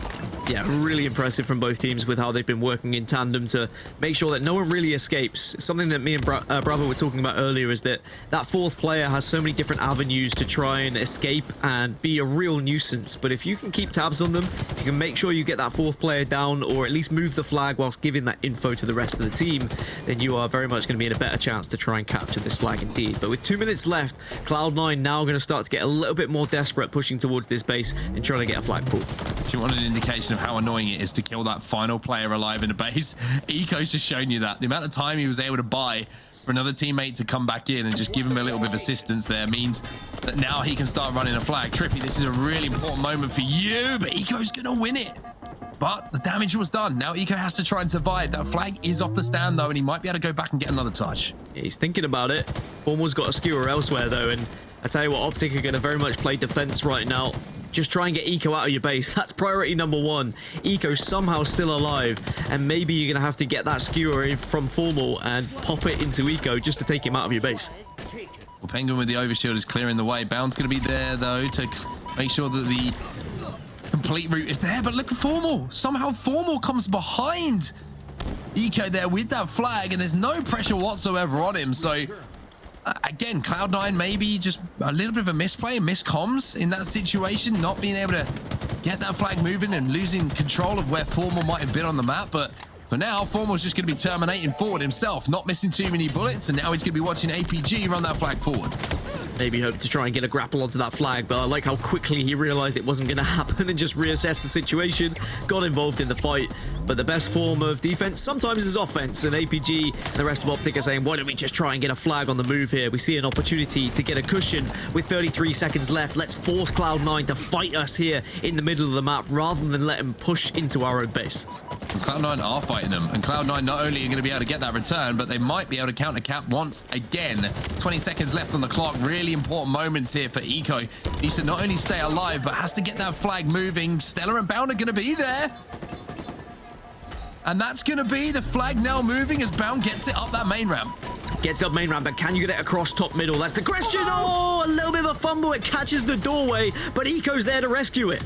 Yeah, really impressive from both teams with how they've been working in tandem to make sure that no one really escapes. Something that me and Bravo were talking about earlier is that 4th player has so many different avenues to try and escape and be a real nuisance. But if you can keep tabs on them, you can make sure you get that 4th player down or at least move the flag whilst giving that info to the rest of the team, then you are very much going to be in a better chance to try and capture this flag indeed. But with 2 minutes left, Cloud9 now going to start to get a little bit more desperate, pushing towards this base and trying to get a flag pull. If you want an indication of how annoying it is to kill that final player alive in a base, Eco's just shown you that. The amount of time he was able to buy for another teammate to come back in and just give him a little bit of assistance there means that now he can start running a flag. TriPPPeY, this is a really important moment for you, but Eco's gonna win it. But the damage was done. Now Eco has to try and survive. That flag is off the stand though, and he might be able to go back and get another touch. Yeah, he's thinking about it. Formal's got a skewer elsewhere though, and I tell you what, Optic are going to very much play defense right now. Just try and get Eco out of your base. That's priority number 1. Eco somehow still alive, and maybe you're going to have to get that skewer in from Formal and pop it into Eco just to take him out of your base. Well, Pznguin with the overshield is clearing the way. Bound's going to be there though to make sure that the complete route is there. But look at Formal. Somehow Formal comes behind Eco there with that flag, and there's no pressure whatsoever on him. So again, Cloud9 maybe just a little bit of a misplay and miscomms in that situation, not being able to get that flag moving and losing control of where Formal might have been on the map. But for now, Formal's just going to be terminating forward himself, not missing too many bullets, and now he's going to be watching APG run that flag forward. maybe hoped to try and get a grapple onto that flag, but I like how quickly he realized it wasn't going to happen and just reassessed the situation, got involved in the fight. But the best form of defense sometimes is offense, and APG and the rest of Optic are saying, why don't we just try and get a flag on the move here? We see an opportunity to get a cushion with 33 seconds left. Let's force Cloud9 to fight us here in the middle of the map rather than let them push into our own base. Cloud9 are fighting them, and Cloud9 not only are going to be able to get that return, but they might be able to counter cap once again. 20 seconds left on the clock. Really important moments here for Eco. Needs to not only stay alive, but has to get that flag moving. StelluR and Bound are going to be there. And that's going to be the flag now moving as Bound gets it up that main ramp. Gets up main ramp, but can you get it across top middle? That's the question. Oh, a little bit of a fumble. It catches the doorway, but Eco's there to rescue it.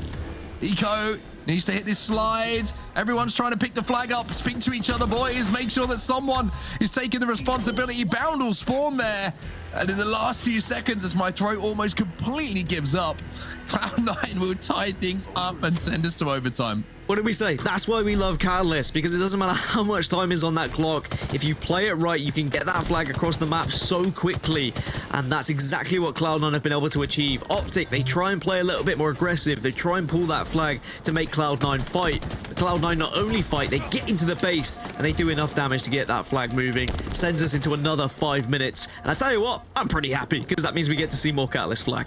Eco needs to hit this slide. Everyone's trying to pick the flag up. Speak to each other, boys. Make sure that someone is taking the responsibility. Bound will spawn there. And in the last few seconds, as my throat almost completely gives up, Cloud9 will tie things up and send us to overtime. What did we say? That's why we love Catalyst, because it doesn't matter how much time is on that clock. If you play it right, you can get that flag across the map so quickly. And that's exactly what Cloud9 have been able to achieve. Optic, they try and play a little bit more aggressive. They try and pull that flag to make Cloud9 fight. But Cloud9 not only fight, they get into the base and they do enough damage to get that flag moving. Sends us into another 5 minutes. And I tell you what, I'm pretty happy because that means we get to see more Catalyst flag.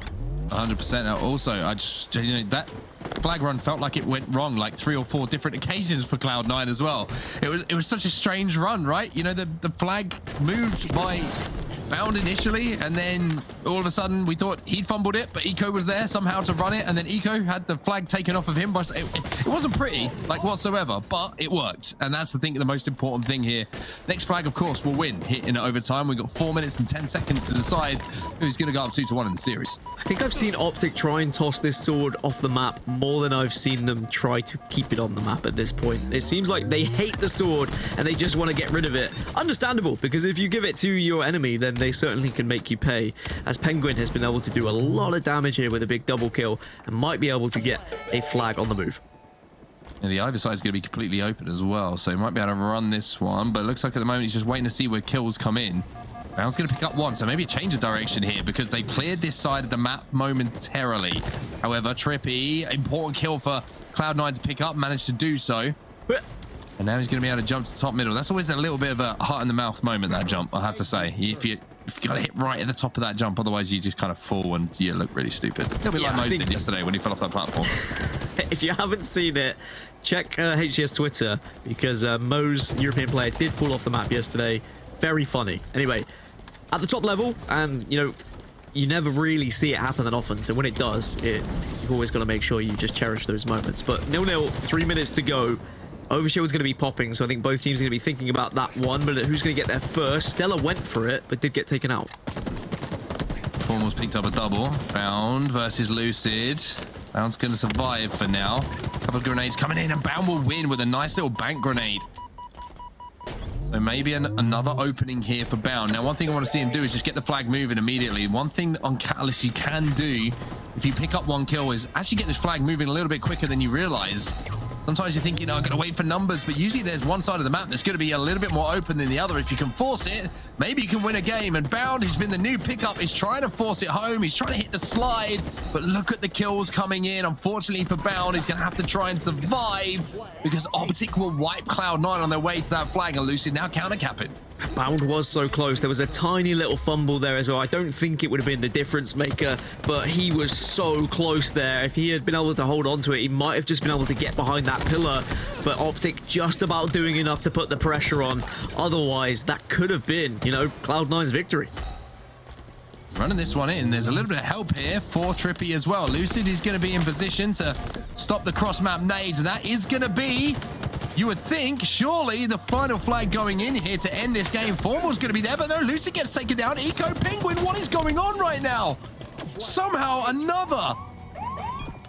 100%. Now, also, I just, that flag run felt like it went wrong like 3 or 4 different occasions for Cloud9 as well. It was such a strange run, right? You know, the flag moved by Bound initially, and then all of a sudden we thought he'd fumbled it, but Eco was there somehow to run it, and then Eco had the flag taken off of him. But it wasn't pretty, like, whatsoever, but it worked, and that's the most important thing here. Next flag, of course, will win hit in overtime. We've got 4 minutes and 10 seconds to decide who's going to go up 2-1 in the series. I think I've seen Optic try and toss this sword off the map more than I've seen them try to keep it on the map at this point. It seems like they hate the sword and they just want to get rid of it. Understandable, because if you give it to your enemy, then they certainly can make you pay, as Pznguin has been able to do a lot of damage here with a big double kill and might be able to get a flag on the move. And the either side is going to be completely open as well, so he might be able to run this one, but it looks like at the moment he's just waiting to see where kills come in. Bound's going to pick up one, so maybe it changes direction here because they cleared this side of the map momentarily. However, TriPPPeY, important kill for Cloud9 to pick up, managed to do so. And now he's going to be able to jump to top middle. That's always a little bit of a heart in the mouth moment, that jump, I have to say. If you got to hit right at the top of that jump, otherwise you just kind of fall and you look really stupid. A little bit like Mo's did yesterday when he fell off that platform. If you haven't seen it, check HCS Twitter, because Mo's European player did fall off the map yesterday. Very funny. Anyway, at the top level, and you never really see it happen that often, so when it does, you've always got to make sure you just cherish those moments. But 0-0, 3 minutes to go. Overshield's going to be popping, so I think both teams are going to be thinking about that one, but who's going to get there first? StelluR went for it, but did get taken out. Formals picked up a double. Bound versus Lucid. Bound's going to survive for now. A couple of grenades coming in, and Bound will win with a nice little bank grenade. So maybe another opening here for Bound. Now, one thing I want to see him do is just get the flag moving immediately. One thing on Catalyst you can do if you pick up one kill is actually get this flag moving a little bit quicker than you realize. Sometimes you think, I'm going to wait for numbers, but usually there's one side of the map that's going to be a little bit more open than the other. If you can force it, maybe you can win a game. And Bound, who's been the new pickup, is trying to force it home. He's trying to hit the slide, but look at the kills coming in. Unfortunately for Bound, he's going to have to try and survive because Optic will wipe Cloud9 on their way to that flag, and Lucid now counter-capping. Bound was so close. There was a tiny little fumble there as well. I don't think it would have been the difference maker, but he was so close there. If he had been able to hold on to it, he might have just been able to get behind that pillar, but Optic just about doing enough to put the pressure on. Otherwise, that could have been, Cloud9's victory. Running this one in. There's a little bit of help here for TriPPPeY as well. Lucid is going to be in position to stop the cross-map nades, and that is going to be, you would think, surely the final flag going in here to end this game. Formal's going to be there, but no, Lucid gets taken down. Eco, Pznguin, what is going on right now? Somehow another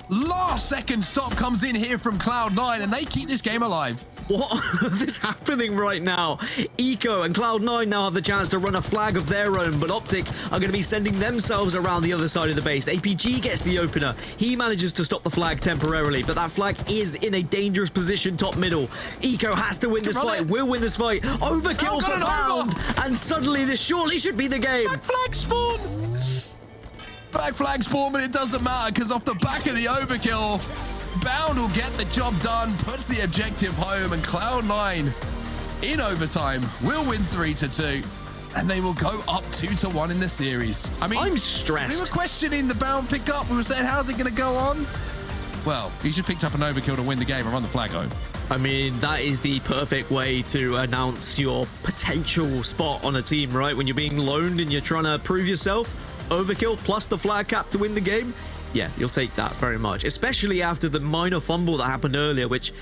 last-second stop comes in here from Cloud9, and they keep this game alive. What is happening right now? Eco and Cloud9 now have the chance to run a flag of their own, but Optic are going to be sending themselves around the other side of the base. APG gets the opener. He manages to stop the flag temporarily, but that flag is in a dangerous position top middle. Eco has to win this fight, will win this fight. Overkill for Bound, and suddenly this surely should be the game. That flag spawn! back flag spawn, but it doesn't matter because off the back of the overkill, Bound will get the job done, puts the objective home, and Cloud9 in overtime will win 3-2. And they will go up 2-1 in the series. I mean, I'm stressed. We were questioning the Bound pickup. We were saying, how's it going to go on? Well, you should picked up an overkill to win the game and run the flag home. I mean, that is the perfect way to announce your potential spot on a team, right? When you're being loaned and you're trying to prove yourself, overkill plus the flag cap to win the game. Yeah, you'll take that very much, especially after the minor fumble that happened earlier, which,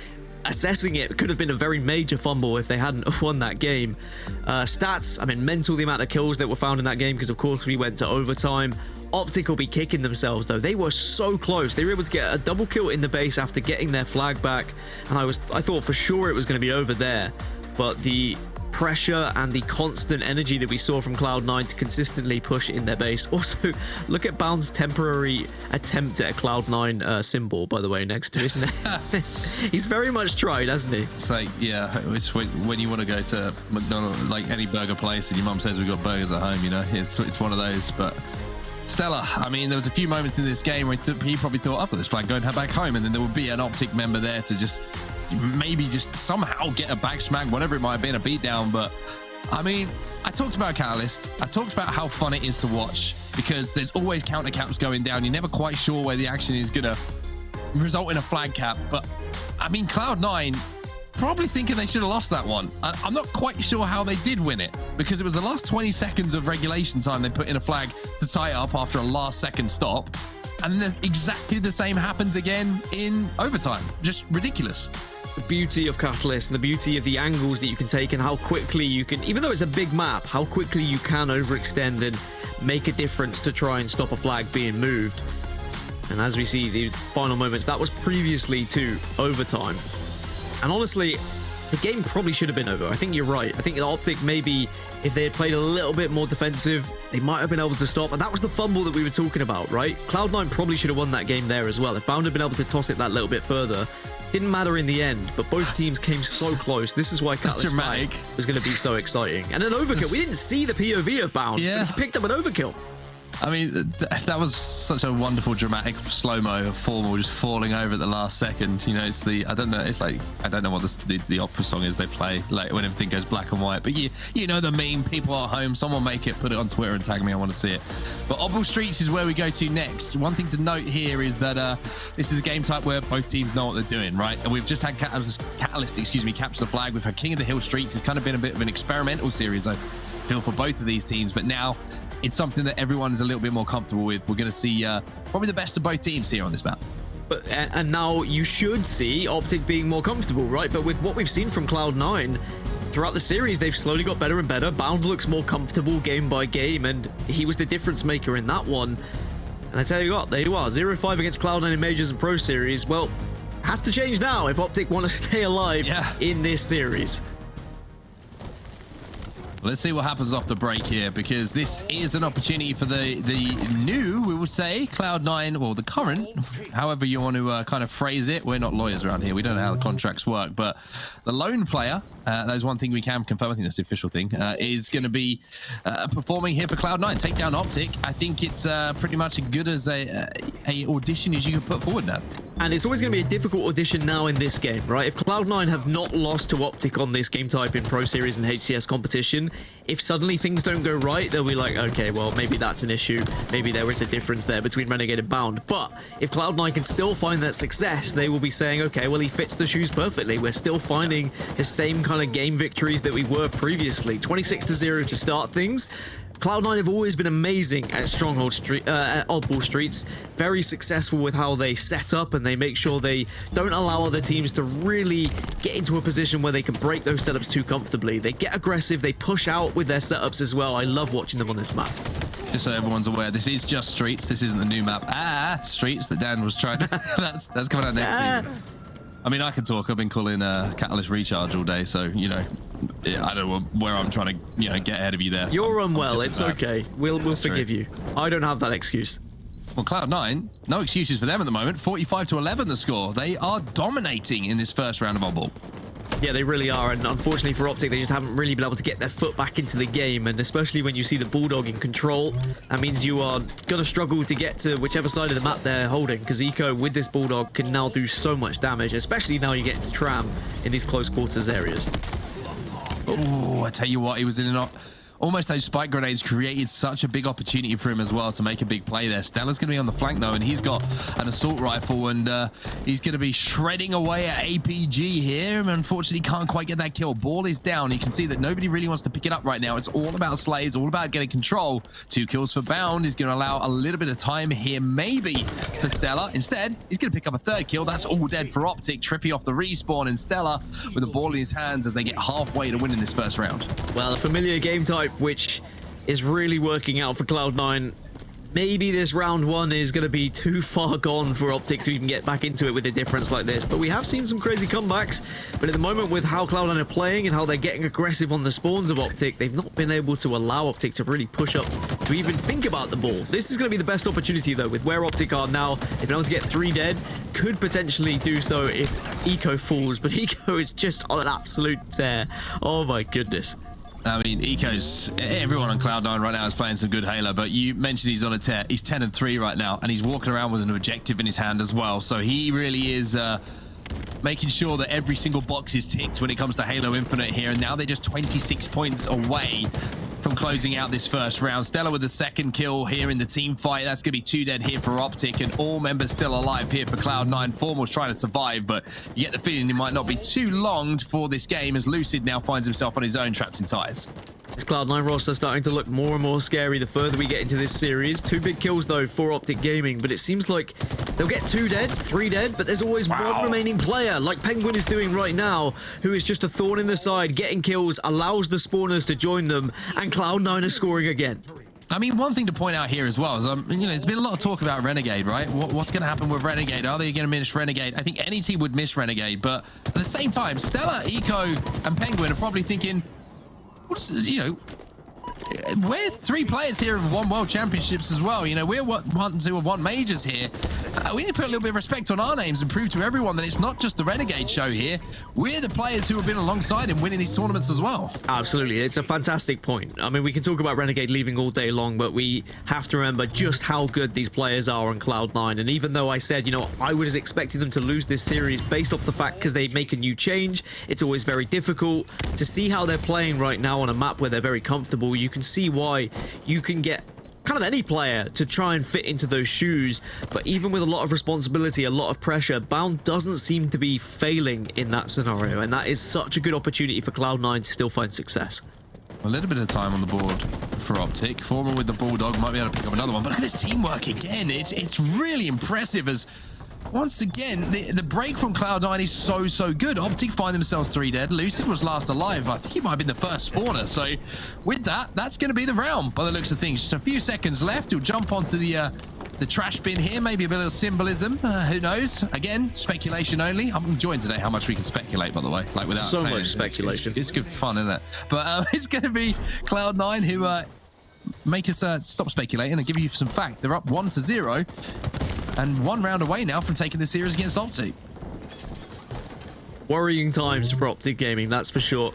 assessing it, could have been a very major fumble if they hadn't won that game. Stats, I mean, mental the amount of kills that were found in that game, because of course we went to overtime. Optic will be kicking themselves though. They were so close. They were able to get a double kill in the base after getting their flag back, and I thought for sure it was going to be over there, but the pressure and the constant energy that we saw from Cloud9 to consistently push in their base. Also, look at Bound's temporary attempt at a Cloud9 symbol, by the way, next to, isn't it? He's very much tried, hasn't he? It's like, yeah, it's when you want to go to McDonald's, like any burger place, and your mum says we've got burgers at home, you know, it's one of those. But StelluR, I mean, there was a few moments in this game where he probably thought, I've got this flag, go and head back home, and then there would be an Optic member there to just maybe just somehow get a back smack, whatever it might have been, a beatdown. But I mean, I talked about Catalyst. I talked about how fun it is to watch because there's always counter caps going down. You're never quite sure where the action is going to result in a flag cap. But I mean, Cloud9 probably thinking they should have lost that one. I'm not quite sure how they did win it because it was the last 20 seconds of regulation time they put in a flag to tie it up after a last second stop. And then exactly the same happens again in overtime. Just ridiculous. The beauty of Catalyst and the beauty of the angles that you can take and how quickly you can, even though it's a big map, how quickly you can overextend and make a difference to try and stop a flag being moved. And as we see these final moments, that was previously to overtime. And honestly, the game probably should have been over. I think you're right. I think the Optic, maybe if they had played a little bit more defensive, they might have been able to stop. And that was the fumble that we were talking about, right? Cloud9 probably should have won that game there as well. If Bound had been able to toss it that little bit further, didn't matter in the end, but both teams came so close. This is why Catalyst was going to be so exciting. And an overkill. We didn't see the POV of Bound, but he picked up an overkill. I mean, that was such a wonderful, dramatic slow-mo of Formal just falling over at the last second. You know, it's the, I don't know, it's like, I don't know what the opera song is they play, like when everything goes black and white. But you know the meme, people at home, someone make it, put it on Twitter and tag me, I want to see it. But Oddball Streets is where we go to next. One thing to note here is that this is a game type where both teams know what they're doing, right? And we've just had Catalyst, capture the flag with her King of the Hill Streets. It's kind of been a bit of an experimental series, I feel, for both of these teams. But now it's something that everyone is a little bit more comfortable with. We're going to see probably the best of both teams here on this map. But and now you should see Optic being more comfortable, right? But with what we've seen from Cloud9 throughout the series, they've slowly got better and better. Bound looks more comfortable game by game, and he was the difference maker in that one. And I tell you what, there you are, 0-5 against Cloud9 in Majors and Pro Series. Well, has to change now if Optic want to stay alive in this series. Let's see what happens off the break here, because this is an opportunity for the new, we would say, Cloud9, or the current, however you want to kind of phrase it. We're not lawyers around here. We don't know how the contracts work, but the lone player, that is one thing we can confirm, I think that's the official thing, is going to be performing here for Cloud9. Take down Optic. I think it's pretty much as good as a audition as you can put forward now. And it's always going to be a difficult audition now in this game, right? If Cloud9 have not lost to Optic on this game type in Pro Series and HCS competition, if suddenly things don't go right, they'll be like, okay, well, maybe that's an issue. Maybe there is a difference there between Renegade and Bound. But if Cloud9 can still find that success, they will be saying, okay, well, he fits the shoes perfectly. We're still finding the same kind of game victories that we were previously. 26-0 to start things. Cloud9 have always been amazing at Oddball Streets, very successful with how they set up, and they make sure they don't allow other teams to really get into a position where they can break those setups too comfortably. They get aggressive, they push out with their setups as well. I love watching them on this map. Just so everyone's aware, this is just Streets. This isn't the new map. Streets that Dan was trying to... that's coming out next season. I mean, I can talk. I've been calling Catalyst Recharge all day, so, you know, I don't know where I'm trying to, you know, get ahead of you there. You're unwell. It's okay. We'll forgive you. I don't have that excuse. Well, Cloud9, no excuses for them at the moment. 45-11 the score. They are dominating in this first round of Oddball. Yeah, they really are, and unfortunately for Optic, they just haven't really been able to get their foot back into the game, and especially when you see the Bulldog in control, that means you are going to struggle to get to whichever side of the map they're holding, because Eco, with this Bulldog, can now do so much damage, especially now you get into Tram in these close quarters areas. Oh, I tell you what, he was in an... Almost those spike grenades created such a big opportunity for him as well to make a big play there. StelluR's going to be on the flank though, and he's got an assault rifle, and he's going to be shredding away at APG here. Unfortunately, can't quite get that kill. Ball is down. You can see that nobody really wants to pick it up right now. It's all about slays, all about getting control. 2 kills for Bound. He's going to allow a little bit of time here, maybe for StelluR. Instead, he's going to pick up a 3rd kill. That's all dead for Optic. TriPPPeY off the respawn, and StelluR with the ball in his hands as they get halfway to winning this first round. Well, a familiar game type, which is really working out for Cloud9. Maybe this round 1 is going to be too far gone for Optic to even get back into it with a difference like this. But we have seen some crazy comebacks. But at the moment, with how Cloud9 are playing and how they're getting aggressive on the spawns of Optic, they've not been able to allow Optic to really push up to even think about the ball. This is going to be the best opportunity, though, with where Optic are now. They've been able to get 3 dead. Could potentially do so if Eco falls. But Eco is just on an absolute tear. Oh, my goodness. I mean, Eco's... Everyone on Cloud9 right now is playing some good Halo, but you mentioned he's on a tear. He's 10-3 right now, and he's walking around with an objective in his hand as well. So he really is making sure that every single box is ticked when it comes to Halo Infinite here. And now they're just 26 points away from closing out this first round. StelluR with the 2nd kill here in the team fight. That's going to be 2 dead here for Optic, and all members still alive here for Cloud9. Formal's trying to survive, but you get the feeling he might not be too long for this game, as Lucid now finds himself on his own, trapped in ties. This Cloud9 roster starting to look more and more scary the further we get into this series. 2 big kills, though, for Optic Gaming, but it seems like they'll get 2 dead, 3 dead, but there's always one remaining player, like Pznguin is doing right now, who is just a thorn in the side, getting kills, allows the spawners to join them, and Cloud9 are scoring again. I mean, one thing to point out here as well is, you know, there's been a lot of talk about Renegade, right? What's going to happen with Renegade? Are they going to miss Renegade? I think any team would miss Renegade, but at the same time, StelluR, Eco, and Pznguin are probably thinking, you know, we're 3 players here who've won world championships as well. You know, we're 1 2 have won majors here. We need to put a little bit of respect on our names and prove to everyone that it's not just the Renegade show here. We're the players who have been alongside him winning these tournaments as well. Absolutely. It's a fantastic point. I mean, we can talk about Renegade leaving all day long, but we have to remember just how good these players are on Cloud9. And even though I said, you know, I was expecting them to lose this series based off the fact because they make a new change, it's always very difficult to see how they're playing right now on a map where they're very comfortable. You can see why you can get kind of any player to try and fit into those shoes, but even with a lot of responsibility, a lot of pressure, Bound doesn't seem to be failing in that scenario, and that is such a good opportunity for Cloud9 to still find success. A little bit of time on the board for Optic. Formal with the Bulldog might be able to pick up another one, but look at this teamwork again. It's really impressive, as once again, the break from Cloud9 is so good. Optic find themselves 3 dead. Lucid was last alive. I think he might have been the first spawner. So with that, that's going to be the round by the looks of things. Just a few seconds left. He'll jump onto the trash bin here. Maybe a bit of symbolism. Who knows? Again, speculation only. I'm enjoying today how much we can speculate, by the way. Like without so saying much speculation. It's good fun, isn't it? But it's going to be Cloud9 who make us stop speculating and give you some fact. They're up 1-0. And 1 round away now from taking the series against Optic. Worrying times for Optic Gaming, that's for sure.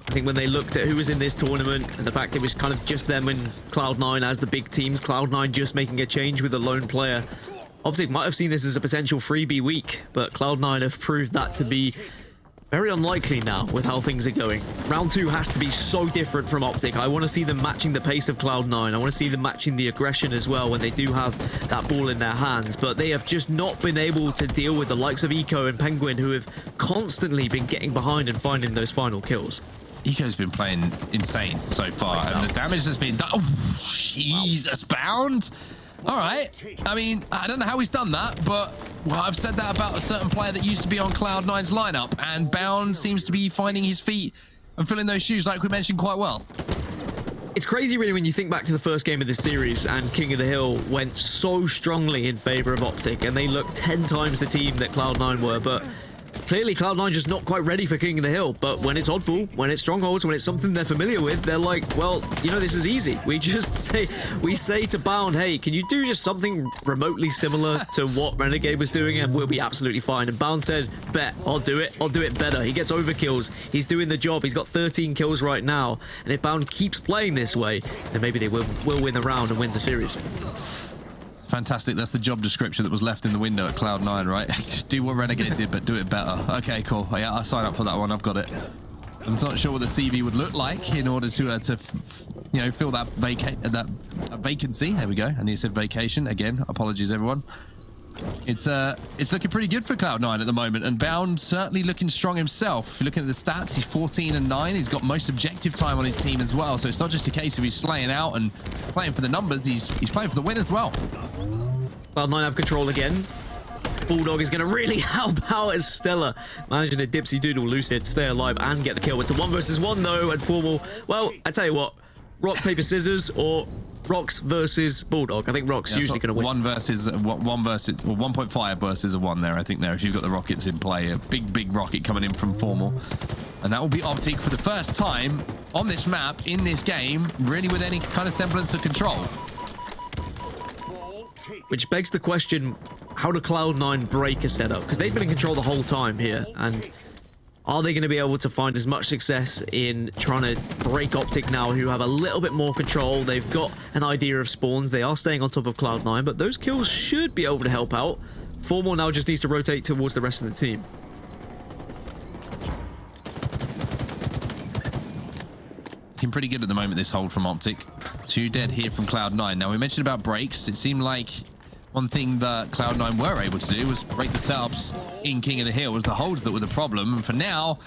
I think when they looked at who was in this tournament and the fact it was kind of just them and Cloud9 as the big teams, Cloud9 just making a change with a lone player, Optic might have seen this as a potential freebie week, but Cloud9 have proved that to be very unlikely now with how things are going. Round 2 has to be so different from Optic. I want to see them matching the pace of Cloud9. I want to see them matching the aggression as well when they do have that ball in their hands. But they have just not been able to deal with the likes of Eco and Pznguin, who have constantly been getting behind and finding those final kills. Eco's been playing insane so far, and the damage that's been done. Oh, Jesus, Bound. All right. I mean, I don't know how he's done that, but well, I've said that about a certain player that used to be on Cloud9's lineup, and Bound seems to be finding his feet and filling those shoes, like we mentioned, quite well. It's crazy, really, when you think back to the first game of this series, and King of the Hill went so strongly in favor of Optic, and they looked 10 times the team that Cloud9 were, but Clearly, Cloud9 just not quite ready for King of the Hill, but when it's Oddball, when it's Strongholds, when it's something they're familiar with, they're like, well, you know, this is easy. We say to Bound, hey, can you do just something remotely similar to what Renegade was doing, and we'll be absolutely fine. And Bound said, bet, I'll do it better. He gets overkills, he's doing the job, he's got 13 kills right now, and if Bound keeps playing this way, then maybe they will win the round and win the series. Fantastic. That's the job description that was left in the window at Cloud9, right? Just do what Renegade did, but do it better. Okay, cool. Yeah, I'll sign up for that one. I've got it. I'm not sure what the CV would look like in order to you know, fill that vacancy. There we go. And he said vacation again. Apologies, everyone. It's looking pretty good for Cloud9 at the moment, and Bound certainly looking strong himself. Looking at the stats, he's 14-9. He's got most objective time on his team as well, so it's not just a case of he's slaying out and playing for the numbers. He's playing for the win as well. Cloud9 have control again. Bulldog is going to really help out as StelluR managing to dipsy doodle Lucid, stay alive and get the kill. It's a 1 versus 1 though, and Formal, well, I tell you what, rock, paper, scissors, or Rocks versus Bulldog. I think Rocks usually going to win. 1.5 versus a 1 there, I think there, if you've got the rockets in play. A big rocket coming in from Formal. And that will be Optic for the first time on this map, in this game, really with any kind of semblance of control. Which begs the question, how do Cloud9 break a setup? Because they've been in control the whole time here, and are they going to be able to find as much success in trying to break Optic now, who have a little bit more control? They've got an idea of spawns. They are staying on top of Cloud9, but those kills should be able to help out. Formal now just needs to rotate towards the rest of the team. Looking pretty good at the moment, this hold from Optic. 2 dead here from Cloud9. Now, we mentioned about breaks. It seemed like one thing that Cloud9 were able to do was break the setups in King of the Hill. Was the holds that were the problem. And for now,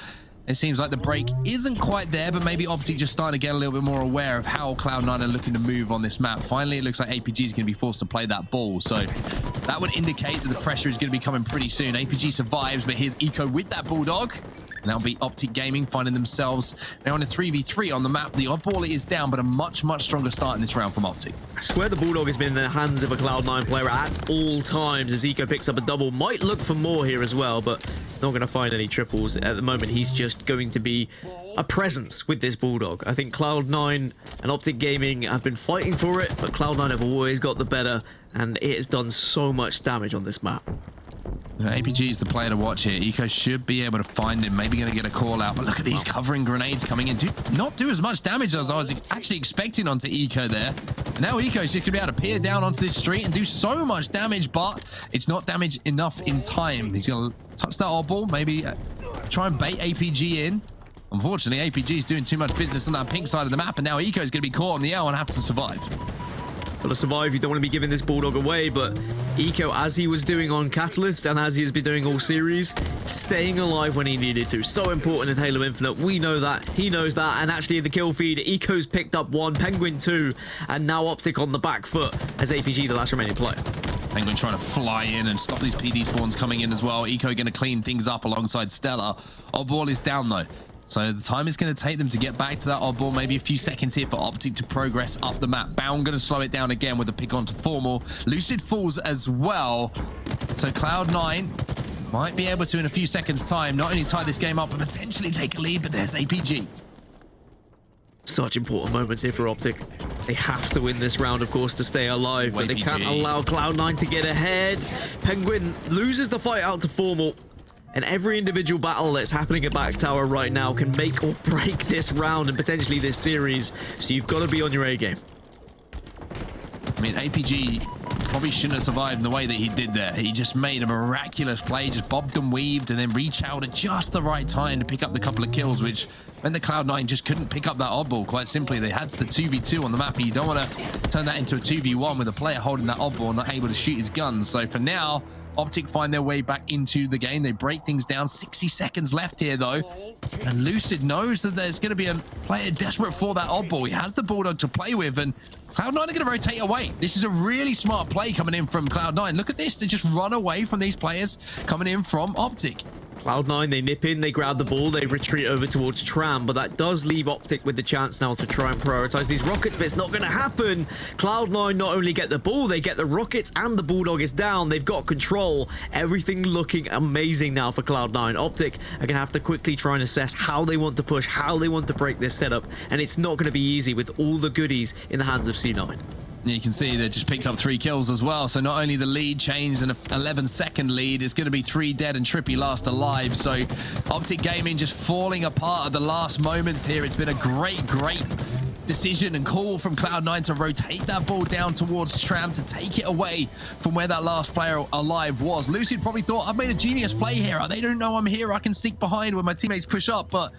it seems like the break isn't quite there, but maybe Optic just starting to get a little bit more aware of how Cloud9 are looking to move on this map. Finally, it looks like APG is going to be forced to play that ball. So that would indicate that the pressure is going to be coming pretty soon. APG survives, but here's Eco with that Bulldog. And that'll be Optic Gaming finding themselves now in a 3v3 on the map. The Oddball is down, but a much stronger start in this round from Optic. I swear the Bulldog has been in the hands of a Cloud9 player at all times as Eco picks up a double. Might look for more here as well, but not going to find any triples. At the moment, he's just going to be a presence with this Bulldog. I think Cloud9 and Optic Gaming have been fighting for it, but Cloud9 have always got the better, and it has done so much damage on this map. APG is the player to watch here. Eco should be able to find him. Maybe going to get a call out. But look at these covering grenades coming in. Not do as much damage as I was actually expecting onto Eco there. And now Eco's just going to be able to peer down onto this street and do so much damage, but it's not damage enough in time. He's going to touch that oddball. Maybe try and bait APG in. Unfortunately, APG is doing too much business on that pink side of the map. And now Eco's going to be caught on the L and have to survive. Got to survive. You don't want to be giving this Bulldog away, but Eco, as he was doing on Catalyst and as he has been doing all series, staying alive when he needed to. So important in Halo Infinite. We know that. He knows that. And actually in the kill feed, Eco's picked up 1, Pznguin 2, and now Optic on the back foot as APG, the last remaining player. Pznguin trying to fly in and stop these PD spawns coming in as well. Eco going to clean things up alongside StelluR. Oddball is down though. So the time is going to take them to get back to that oddball. Maybe a few seconds here for Optic to progress up the map. Bound going to slow it down again with a pick onto Formal. Lucid falls as well. So Cloud9 might be able to, in a few seconds' time, not only tie this game up, but potentially take a lead. But there's APG. Such important moments here for Optic. They have to win this round, of course, to stay alive, but they can't allow Cloud9 to get ahead. Pznguin loses the fight out to Formal. And every individual battle that's happening at Back Tower right now can make or break this round and potentially this series. So you've got to be on your A game. I mean, APG probably shouldn't have survived in the way that he did there. He just made a miraculous play, just bobbed and weaved, and then reached out at just the right time to pick up the couple of kills, which meant the Cloud9 just couldn't pick up that oddball. Quite simply, they had the 2v2 on the map, and you don't want to turn that into a 2v1 with a player holding that oddball and not able to shoot his guns. So for now, Optic find their way back into the game. They break things down. 60 seconds left here, though. And Lucid knows that there's going to be a player desperate for that oddball. He has the Bulldog to play with, and Cloud9 are going to rotate away. This is a really smart play coming in from Cloud9. Look at this. They just run away from these players coming in from Optic. Cloud9, they nip in, they grab the ball, they retreat over towards Tram, but that does leave Optic with the chance now to try and prioritize these rockets, but it's not going to happen. Cloud9 not only get the ball, they get the rockets, and the Bulldog is down. They've got control. Everything looking amazing now for Cloud9. Optic are going to have to quickly try and assess how they want to push, how they want to break this setup, and it's not going to be easy with all the goodies in the hands of C9. You can see they just picked up 3 kills as well. So not only the lead changed, an 11-second lead, it's going to be 3 dead and TriPPPeY last alive. So Optic Gaming just falling apart at the last moments here. It's been a great decision and call from Cloud9 to rotate that ball down towards Tram to take it away from where that last player alive was. Lucid probably thought, I've made a genius play here. They don't know I'm here. I can sneak behind when my teammates push up, but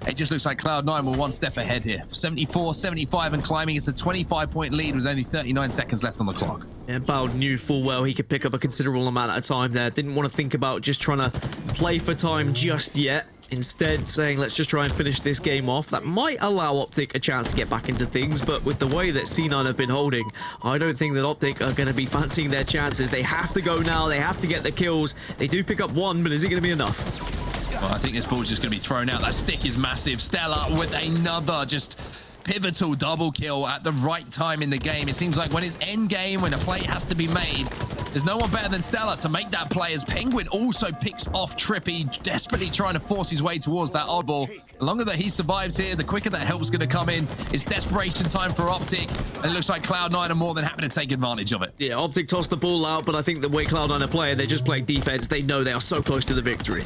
it just looks like Cloud9 were 1 step ahead here. 74, 75 and climbing. It's a 25-point lead with only 39 seconds left on the clock. And Bao knew full well he could pick up a considerable amount of time there. Didn't want to think about just trying to play for time just yet. Instead, saying, let's just try and finish this game off. That might allow Optic a chance to get back into things, but with the way that C9 have been holding, I don't think that Optic are going to be fancying their chances. They have to go now. They have to get the kills. They do pick up 1, but is it going to be enough? Well, I think this ball's just going to be thrown out. That stick is massive. StelluR with another just pivotal double kill at the right time in the game. It seems like when it's end game, when a play has to be made, there's no one better than StelluR to make that play, as Pznguin also picks off TriPPPeY, desperately trying to force his way towards that oddball. The longer that he survives here, the quicker that help's going to come in. It's desperation time for Optic, and it looks like Cloud9 are more than happy to take advantage of it. Yeah, Optic tossed the ball out, but I think the way Cloud9 are playing, they're just playing defense. They know they are so close to the victory.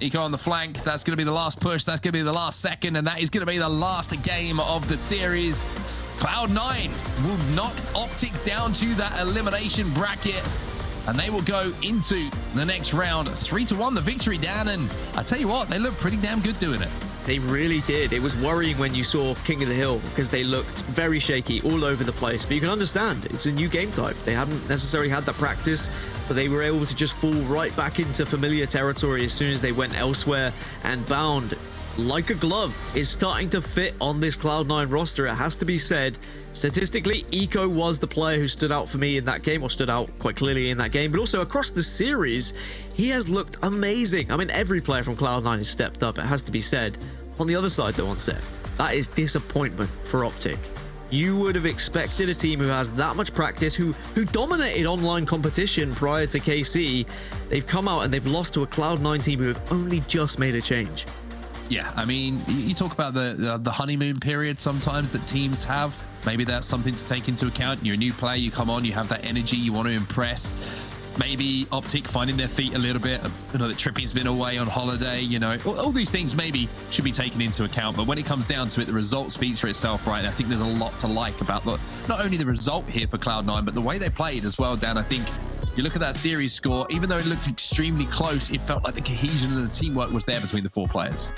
Eco on the flank. That's going to be the last push. That's going to be the last second, and that is going to be the last game of the series. Cloud9 will knock Optic down to that elimination bracket, and they will go into the next round 3-1 the victory, Dan. And I tell you what, they look pretty damn good doing it. They really did. It was worrying when you saw King of the Hill because they looked very shaky all over the place. But you can understand, it's a new game type. They haven't necessarily had that practice, but they were able to just fall right back into familiar territory as soon as they went elsewhere. And Bound, like a glove, is starting to fit on this Cloud9 roster. It has to be said. Statistically, Eco was the player who stood out for me in that game, or stood out quite clearly in that game, but also across the series, he has looked amazing. I mean, every player from Cloud9 has stepped up, it has to be said. On the other side, though, on set, that is disappointment for Optic. You would have expected a team who has that much practice, who dominated online competition prior to KC. They've come out and they've lost to a Cloud9 team who have only just made a change. Yeah, I mean, you talk about the honeymoon period sometimes that teams have. Maybe that's something to take into account. You're a new player, you come on, you have that energy, you want to impress. Maybe Optic finding their feet a little bit. You know that TriPPPeY's been away on holiday. You know, all these things maybe should be taken into account. But when it comes down to it, the result speaks for itself, right? And I think there's a lot to like about not only the result here for Cloud9, but the way they played as well, Dan. I think you look at that series score, even though it looked extremely close, it felt like the cohesion and the teamwork was there between the 4 players.